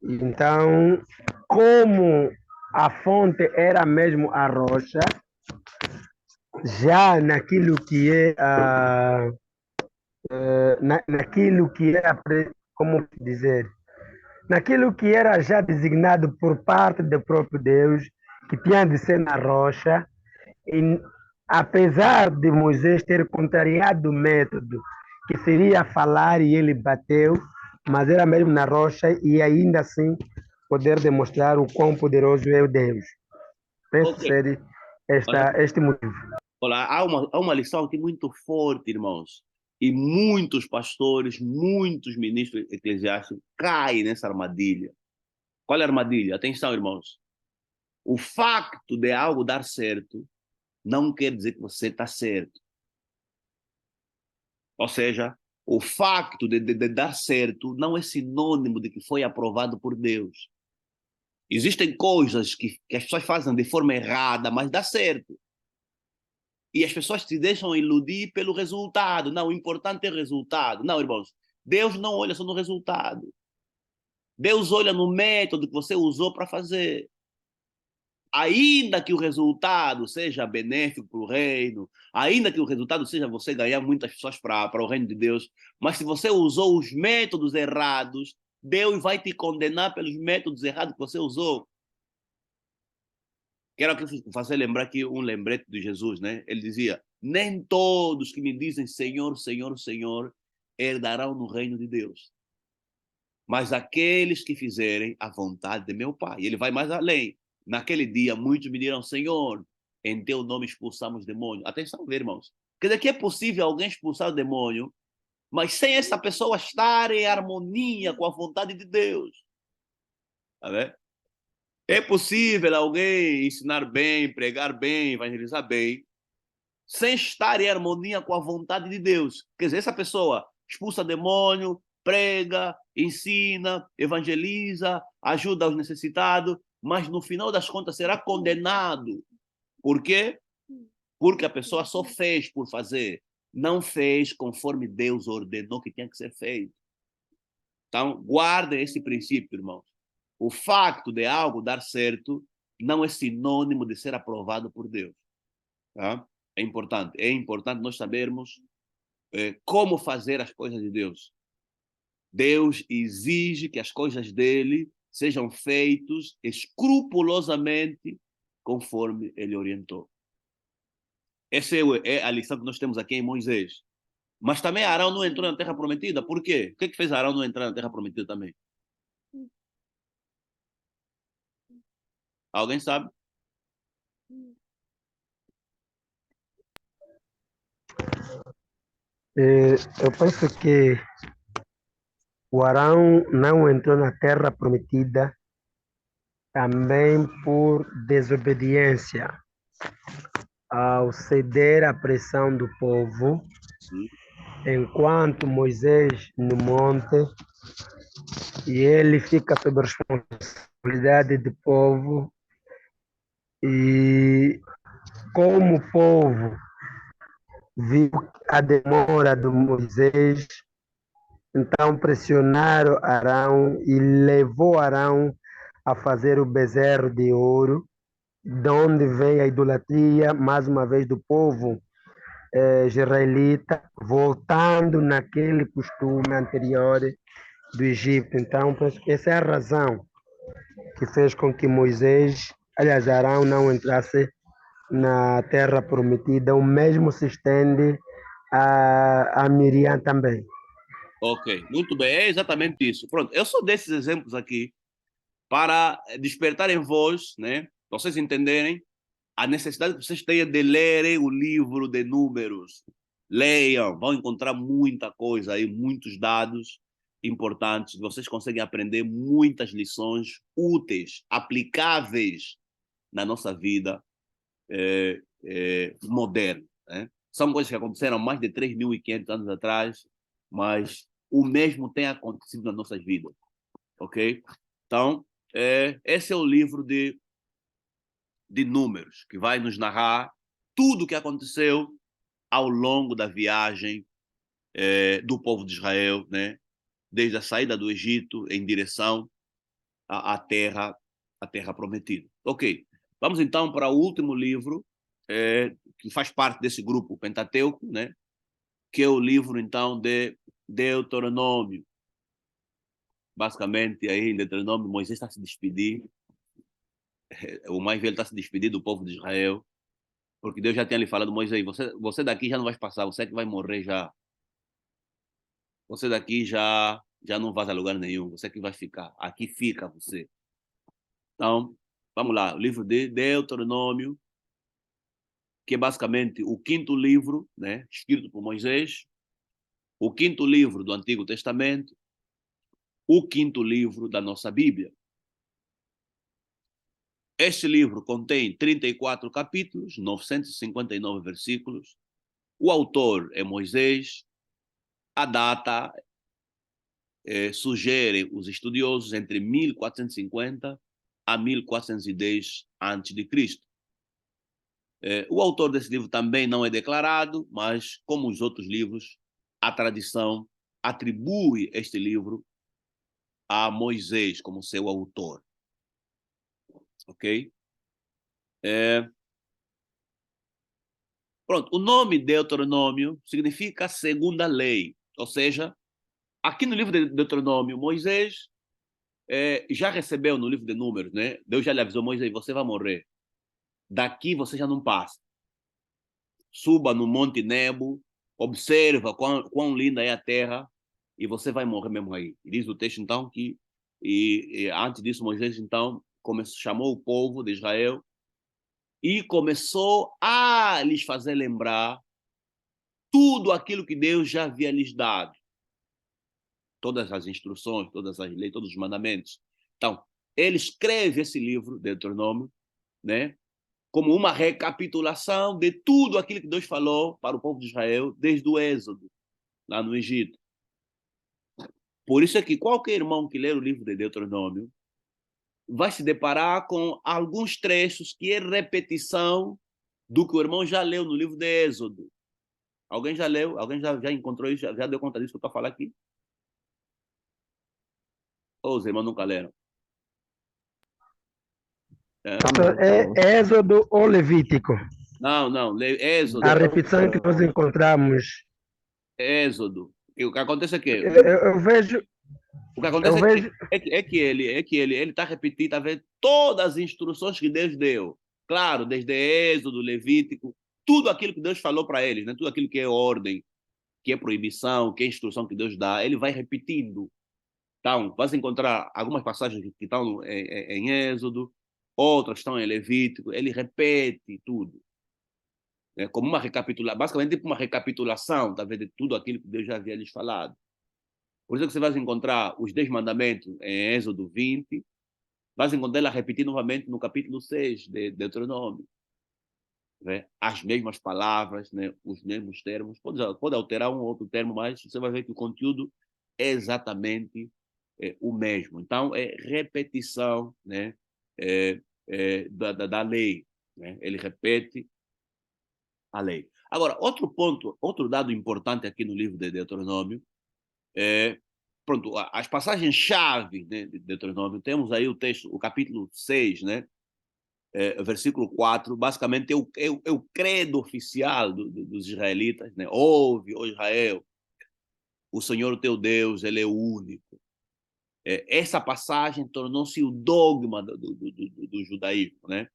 Então, como a fonte era mesmo a rocha, já naquilo que é naquilo que era, como dizer, naquilo que era já designado por parte do próprio Deus, que tinha de ser na rocha, e, apesar de Moisés ter contrariado o método, que seria falar e ele bateu, mas era mesmo na rocha e ainda assim poder demonstrar o quão poderoso é o Deus. Penso Ok. ser Olha, este motivo. olha, há uma lição aqui muito forte, irmãos. E muitos pastores, muitos ministros eclesiásticos caem nessa armadilha. Qual é a armadilha? Atenção, irmãos. O facto de algo dar certo não quer dizer que você está certo. Ou seja, o facto de dar certo não é sinônimo de que foi aprovado por Deus. Existem coisas que as pessoas fazem de forma errada, mas dá certo. E as pessoas se deixam iludir pelo resultado. Não, o importante é o resultado. Não, irmãos, Deus não olha só no resultado. Deus olha no método que você usou para fazer. Ainda que o resultado seja benéfico para o reino, ainda que o resultado seja você ganhar muitas pessoas para o reino de Deus, mas se você usou os métodos errados, Deus vai te condenar pelos métodos errados que você usou. Quero fazer lembrar aqui um lembrete de Jesus, né? Ele dizia, nem todos que me dizem Senhor, Senhor, Senhor, herdarão no reino de Deus. mas aqueles que fizerem a vontade de meu Pai. E ele vai mais além. Naquele dia, muitos me dirão, Senhor, em teu nome expulsamos demônio. Atenção, irmãos. Quer dizer que é possível alguém expulsar o demônio, mas sem essa pessoa estar em harmonia com a vontade de Deus. Tá vendo? É possível alguém ensinar bem, pregar bem, evangelizar bem, sem estar em harmonia com a vontade de Deus. Quer dizer, essa pessoa expulsa demônio, prega, ensina, evangeliza, ajuda os necessitados, mas no final das contas será condenado. Por quê? Porque a pessoa só fez por fazer, não fez conforme Deus ordenou que tinha que ser feito. Então, guardem esse princípio, irmãos. O facto de algo dar certo não é sinônimo de ser aprovado por Deus. Tá? É importante nós sabermos como fazer as coisas de Deus. Deus exige que as coisas dele sejam feitas escrupulosamente conforme ele orientou. Essa é a lição que nós temos aqui em Moisés. Mas também Arão não entrou na Terra Prometida. Por quê? O que fez Arão não entrar na Terra Prometida também? Alguém sabe? Eu penso que o Arão não entrou na terra prometida também por desobediência, ao ceder à pressão do povo, enquanto Moisés no monte, e ele fica sob a responsabilidade do povo, e como o povo viu a demora de Moisés, então pressionaram Arão e levou Arão a fazer o bezerro de ouro, de onde vem a idolatria, mais uma vez, do povo israelita, voltando naquele costume anterior do Egito. Então, penso que essa é a razão que fez com que Moisés, aliás, Arão não entrasse na terra prometida. O mesmo se estende a Miriam também. Ok, muito bem, é exatamente isso. Pronto, eu sou desses exemplos aqui para despertar em vós, né, vocês entenderem a necessidade que vocês têm de lerem o livro de Números. Leiam, vão encontrar muita coisa aí, muitos dados importantes. Vocês conseguem aprender muitas lições úteis, aplicáveis na nossa vida moderna. Né? São coisas que aconteceram há mais de 3.500 anos atrás, mas o mesmo tem acontecido nas nossas vidas. Ok? Então, esse é o livro de Números, que vai nos narrar tudo o que aconteceu ao longo da viagem do povo de Israel, né? Desde a saída do Egito em direção à terra prometida. Ok, vamos então para o último livro, que faz parte desse grupo Pentateuco, né? Que é o livro, então, de Deuteronômio. Basicamente, aí em Deuteronômio, Moisés está se despedindo, o mais velho está se despedindo do povo de Israel, porque Deus já tinha lhe falado, Moisés, você daqui já não vai passar, você é que vai morrer já. Você daqui já não vai a lugar nenhum, você é que vai ficar. Aqui fica você. Então, vamos lá, o livro de Deuteronômio, que é basicamente o quinto livro, né, escrito por Moisés, o quinto livro do Antigo Testamento, o quinto livro da nossa Bíblia. Este livro contém 34 capítulos, 959 versículos. O autor é Moisés. A data sugere os estudiosos entre 1450 a 1410 a.C. O autor desse livro também não é declarado, mas, como os outros livros, a tradição atribui este livro a Moisés como seu autor. Ok? Pronto, o nome Deuteronômio significa segunda lei, ou seja, aqui no livro de Deuteronômio, Moisés já recebeu no livro de Números, né? Deus já lhe avisou, Moisés, você vai morrer. Daqui você já não passa. Suba no Monte Nebo, observa quão linda é a terra, e você vai morrer mesmo aí. E diz o texto, então, que antes disso, Moisés, então, chamou o povo de Israel e começou a lhes fazer lembrar tudo aquilo que Deus já havia lhes dado. Todas as instruções, todas as leis, todos os mandamentos. Então, ele escreve esse livro, Deuteronômio, né, como uma recapitulação de tudo aquilo que Deus falou para o povo de Israel desde o Êxodo, lá no Egito. Por isso é que qualquer irmão que ler o livro de Deuteronômio vai se deparar com alguns trechos que é repetição do que o irmão já leu no livro de Êxodo. Alguém já leu? Alguém já encontrou isso? Já deu conta disso que eu estou falando aqui? Ou os irmãos nunca leram? Pastor, é Êxodo ou Levítico? Não, Êxodo. A repetição que nós encontramos. Êxodo. E o que acontece é que Eu vejo. o que acontece é que ele está repetindo, está vendo todas as instruções que Deus deu. Claro, desde Êxodo, Levítico, tudo aquilo que Deus falou para eles, né? Tudo aquilo que é ordem, que é proibição, que é instrução que Deus dá, ele vai repetindo. Então, vai encontrar algumas passagens que estão em Êxodo, outras estão em Levítico, ele repete tudo. Né? Como uma recapitulação, basicamente tipo uma recapitulação, tá vendo, de tudo aquilo que Deus já havia lhes falado. Por isso que você vai encontrar os 10 mandamentos em Êxodo 20, vai encontrar ela repetir novamente no capítulo 6 de Deuteronômio. Né? As mesmas palavras, né? Os mesmos termos. Pode alterar um ou outro termo, mas você vai ver que o conteúdo é exatamente o mesmo. Então, é repetição, né? Da lei. Né? Ele repete a lei. Agora, outro ponto, outro dado importante aqui no livro de Deuteronômio pronto, as passagens-chave, né, de Deuteronômio, temos aí o texto, o capítulo 6, né, versículo 4, basicamente é o credo oficial dos israelitas, né? Ouve, ó Israel, o Senhor teu Deus, ele é o único. Essa passagem tornou-se o dogma do judaísmo, né?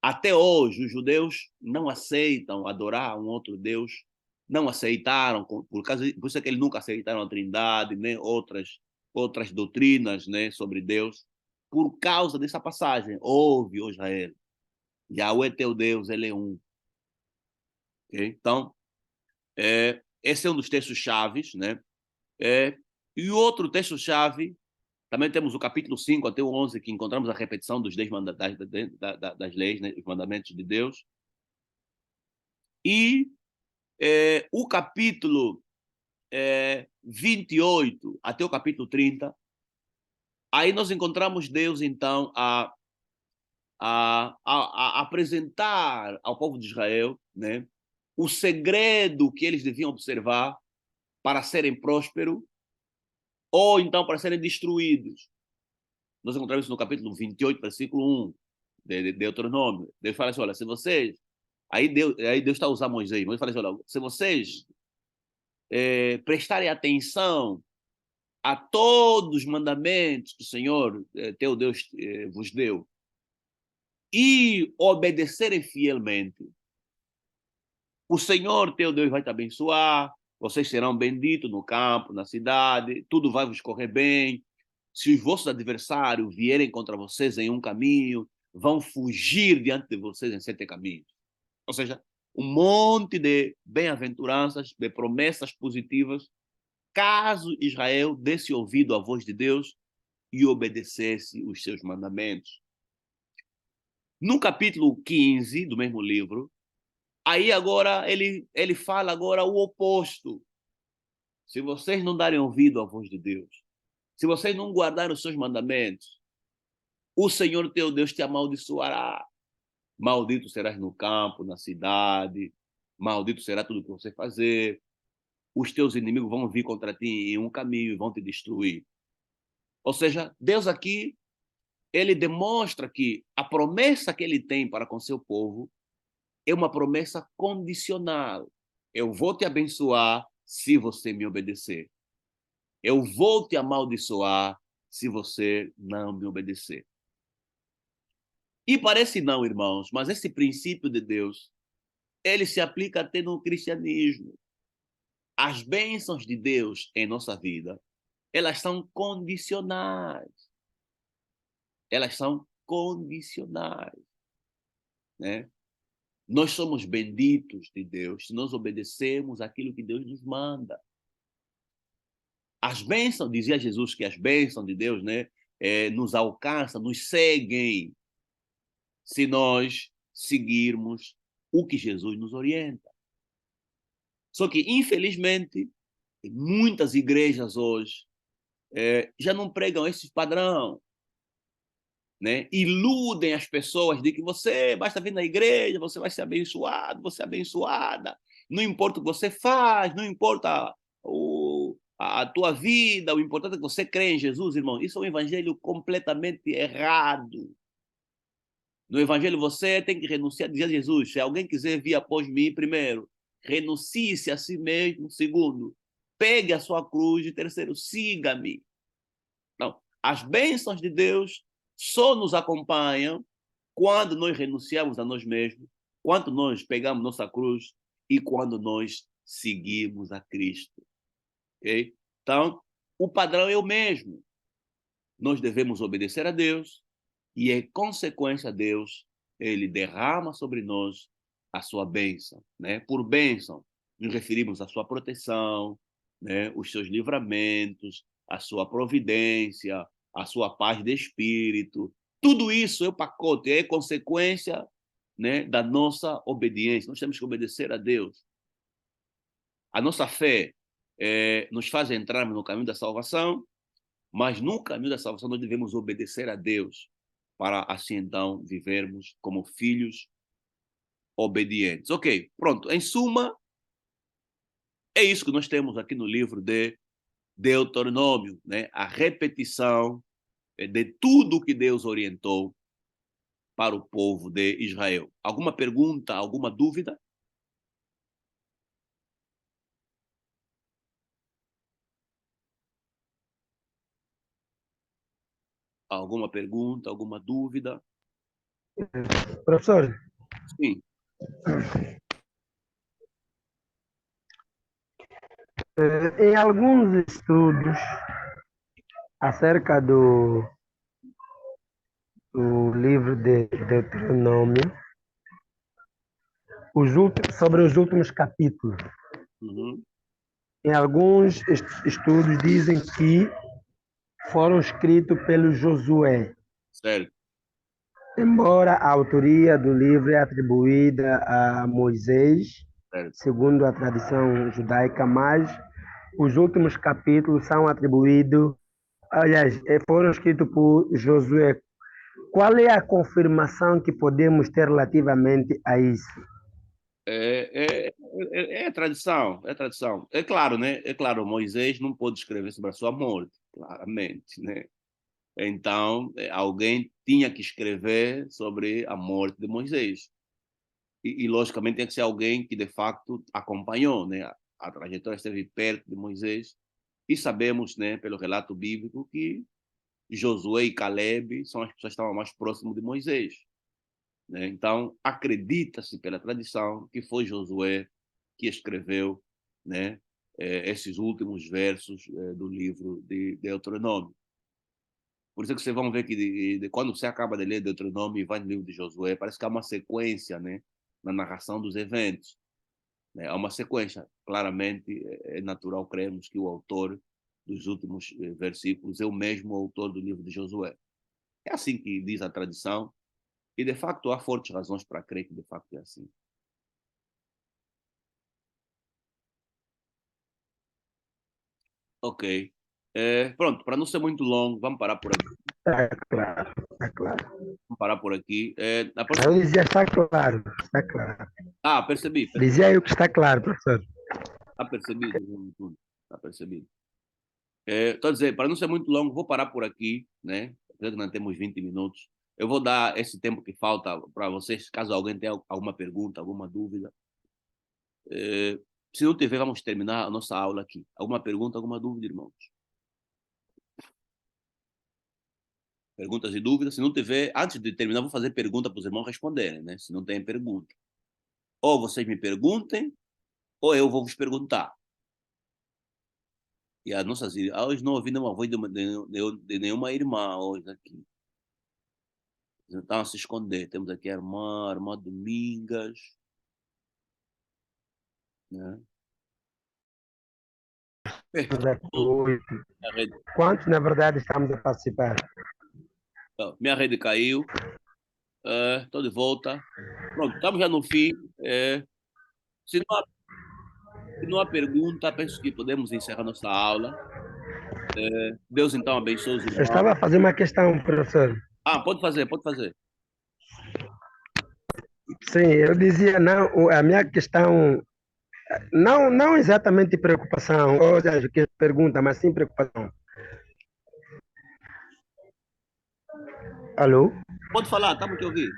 Até hoje, os judeus não aceitam adorar um outro Deus, não aceitaram, por isso é que eles nunca aceitaram a Trindade, nem outras doutrinas, né, sobre Deus, por causa dessa passagem. Ouve, ó Israel, Yahweh teu Deus, ele é um. Okay? Então, esse é um dos textos chaves, né? E o outro texto-chave, também temos o capítulo 5 até o 11, que encontramos a repetição dos 10 das leis, né, os mandamentos de Deus. E o capítulo 28 até o capítulo 30, aí nós encontramos Deus, então, a apresentar ao povo de Israel, né, o segredo que eles deviam observar para serem prósperos ou então para serem destruídos. Nós encontramos isso no capítulo 28, versículo 1 de Deuteronômio. Deus fala assim, olha, se vocês... Aí Deus está a usar Moisés. Moisés fala assim, olha, se vocês prestarem atenção a todos os mandamentos que o Senhor, teu Deus, vos deu, e obedecerem fielmente, o Senhor, teu Deus, vai te abençoar, vocês serão benditos no campo, na cidade, tudo vai vos correr bem. Se os vossos adversários vierem contra vocês em um caminho, vão fugir diante de vocês em 7 caminhos. Ou seja, um monte de bem-aventuranças, de promessas positivas, caso Israel desse ouvido à voz de Deus e obedecesse os seus mandamentos. No capítulo 15 do mesmo livro, aí agora ele fala agora o oposto. Se vocês não darem ouvido à voz de Deus, se vocês não guardarem os seus mandamentos, o Senhor teu Deus te amaldiçoará. Maldito serás no campo, na cidade, maldito será tudo que você fazer. Os teus inimigos vão vir contra ti em um caminho e vão te destruir. Ou seja, Deus aqui, ele demonstra que a promessa que ele tem para com seu povo é uma promessa condicional. Eu vou te abençoar se você me obedecer. Eu vou te amaldiçoar se você não me obedecer. E parece não, irmãos, mas esse princípio de Deus, ele se aplica até no cristianismo. as bênçãos de Deus em nossa vida, elas são condicionais. Elas são condicionais, né? Nós somos benditos de Deus se nós obedecemos aquilo que Deus nos manda. As bênçãos, dizia Jesus que as bênçãos de Deus, né, nos alcançam, nos seguem, se nós seguirmos o que Jesus nos orienta. Só que, infelizmente, muitas igrejas hoje já não pregam esse padrão, né? Iludem as pessoas de que você basta vir na igreja, você vai ser abençoado, você é abençoada, não importa o que você faz, não importa a tua vida, o importante é que você crê em Jesus, irmão. Isso é um evangelho completamente errado. No evangelho você tem que renunciar, dizia Jesus, se alguém quiser vir após mim, primeiro, renuncie-se a si mesmo, segundo, pegue a sua cruz e terceiro, siga-me. Não, as bênçãos de Deus só nos acompanham quando nós renunciamos a nós mesmos, quando nós pegamos nossa cruz e quando nós seguimos a Cristo. Okay? Então, o padrão é o mesmo. Nós devemos obedecer a Deus e, em consequência, Deus, ele derrama sobre nós a sua bênção, né? Por bênção, nos referimos à sua proteção, né? Os seus livramentos, a sua providência, a sua paz de espírito. Tudo isso é o pacote, é consequência, né, da nossa obediência. Nós temos que obedecer a Deus. A nossa fé nos faz entrar no caminho da salvação, mas no caminho da salvação nós devemos obedecer a Deus para assim então vivermos como filhos obedientes. Ok, pronto. Em suma, é isso que nós temos aqui no livro de Deuteronômio, né? A repetição de tudo que Deus orientou para o povo de Israel. Alguma pergunta, alguma dúvida? Alguma pergunta, alguma dúvida? Professor, Sim. em alguns estudos acerca do livro de Deuteronômio, sobre os últimos capítulos, Uhum. em alguns estudos dizem que foram escritos pelo Josué, Certo. embora a autoria do livro é atribuída a Moisés, Certo. segundo a tradição judaica, mas os últimos capítulos são atribuídos, aliás, foram escritos por Josué. Qual é a confirmação que podemos ter relativamente a isso? É tradição, é tradição. É claro, né? É claro, Moisés não pôde escrever sobre a sua morte, claramente, né? Então, alguém tinha que escrever sobre a morte de Moisés. E logicamente, tem que ser alguém que, de facto, acompanhou, né? A trajetória esteve perto de Moisés. E sabemos, né, pelo relato bíblico, que Josué e Caleb são as pessoas que estavam mais próximas de Moisés, né? Então, acredita-se pela tradição que foi Josué que escreveu, né, esses últimos versos do livro de Deuteronômio. Por isso que vocês vão ver que quando você acaba de ler Deuteronômio e vai no livro de Josué, parece que há uma sequência, né, na narração dos eventos, né? Há uma sequência. Claramente, é natural crermos que o autor dos últimos versículos é o mesmo autor do livro de Josué. É assim que diz a tradição, e de facto há fortes razões para crer que de facto é assim. Ok. Pronto, para não ser muito longo, vamos parar por aqui. Está claro, está claro. Vamos parar por aqui. A próxima... Eu dizia, está claro, está claro. Ah, percebi. Dizia eu que está claro, professor. Está percebido. Está percebido. Estou a dizer, para não ser muito longo, vou parar por aqui, né? Apesar que nós temos 20 minutos. Eu vou dar esse tempo que falta para vocês, caso alguém tenha alguma pergunta, alguma dúvida. Se não tiver, vamos terminar a nossa aula aqui. Alguma pergunta, alguma dúvida, irmãos? Perguntas e dúvidas? Se não tiver, antes de terminar, vou fazer pergunta para os irmãos responderem, né? Se não tem pergunta. Ou vocês me perguntem, ou eu vou vos perguntar. E a nossa, hoje não ouvi nenhuma voz de nenhuma irmã hoje aqui. Estão a se esconder. Temos aqui a irmã Domingas, né? Minha rede, Quantos, na verdade, estamos a participar? minha rede caiu. Estou de volta. Pronto, estamos já no fim. Se não há pergunta, penso que podemos encerrar nossa aula. Deus então abençoe os Eu estava a irmãos. fazer uma questão, professor. Pode fazer, pode fazer. Sim, eu dizia, não, a minha questão, não exatamente preocupação, ou seja, que pergunta, mas sim preocupação. Alô? Pode falar, estamos te ouvir.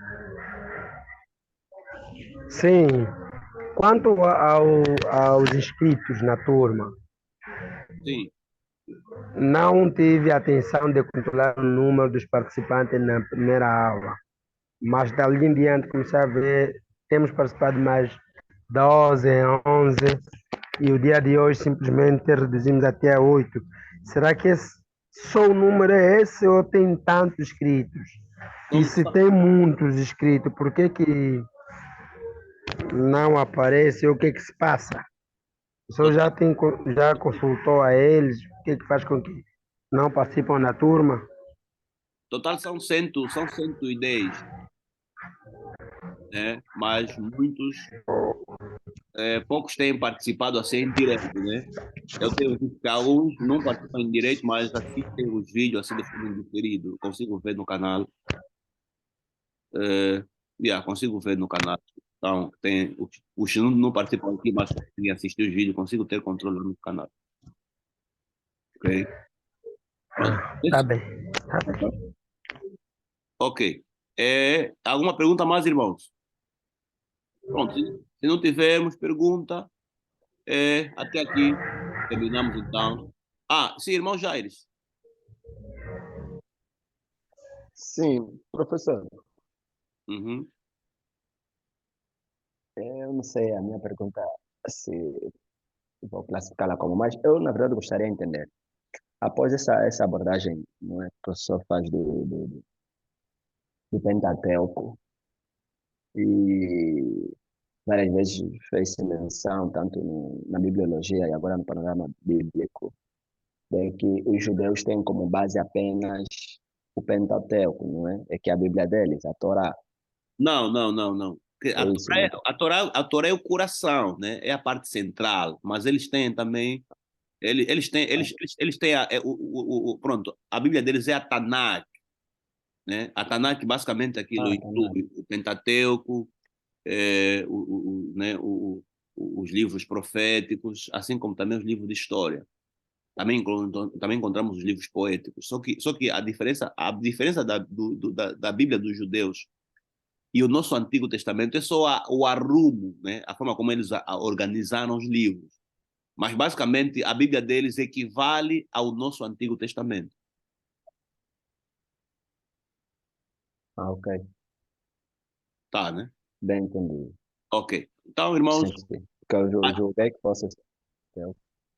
Sim. Quanto aos inscritos na turma, Sim. não tive a atenção de controlar o número dos participantes na primeira aula, mas dali em diante comecei a ver, temos participado mais 12, 11, e o dia de hoje simplesmente reduzimos até 8. Será que só o número é esse ou tem tantos inscritos? E se tem muitos inscritos, por que não aparece? O que se passa? O senhor já consultou a eles? O que faz com que não participam da turma? Total são 110, né? Mas poucos têm participado assim em direto, né? Eu tenho visto que alguns não participam em direto, mas assistem os vídeos assim de forma indiferida. Eu consigo ver no canal. Consigo ver no canal. Então, tem os que não participam aqui, mas conseguem assistir os vídeos, consigo ter controle no canal. Ok? Pronto. Tá bem. Tá bem. Ok. Alguma pergunta mais, irmãos? Pronto. Se não tivermos pergunta, até aqui terminamos então. Sim, irmão Jaires. Sim, professor, Uhum. eu não sei a minha pergunta se vou classificá-la como, mas eu, na verdade, gostaria de entender. Após essa abordagem, não é, que o professor faz do Pentateuco, e várias vezes fez menção, tanto na bibliologia e agora no panorama bíblico, de que os judeus têm como base apenas o Pentateuco, não é? É que a Bíblia deles, a Torá, Não, não, não, não. é isso, não é? A Torá é o coração, né? É a parte central, mas eles têm também, eles têm pronto, a Bíblia deles é a Tanakh, né? A Tanakh basicamente aquilo Tá, não. inclui o Pentateuco, né? Os livros proféticos, assim como também os livros de história. Também encontramos os livros poéticos. Só que a diferença da Bíblia dos judeus e o nosso Antigo Testamento é só o arrumo, né? A forma como eles organizaram os livros. Mas, basicamente, a Bíblia deles equivale ao nosso Antigo Testamento. Ok, Tá, né? bem entendido. Ok. Então, irmãos. Sim, sim. Porque eu julguei que fosse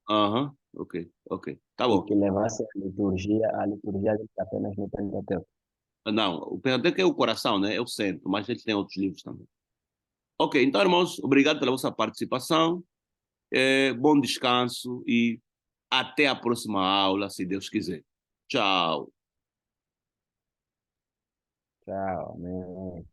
Aham, ok, ok. Tá e bom. que levasse a liturgia apenas no Pentateuco. Não, o Pentateuco é o coração, né? É o centro, mas eles têm outros livros também. Ok, então, irmãos, obrigado pela vossa participação. Bom descanso e até a próxima aula, se Deus quiser. Tchau. Tchau, amém.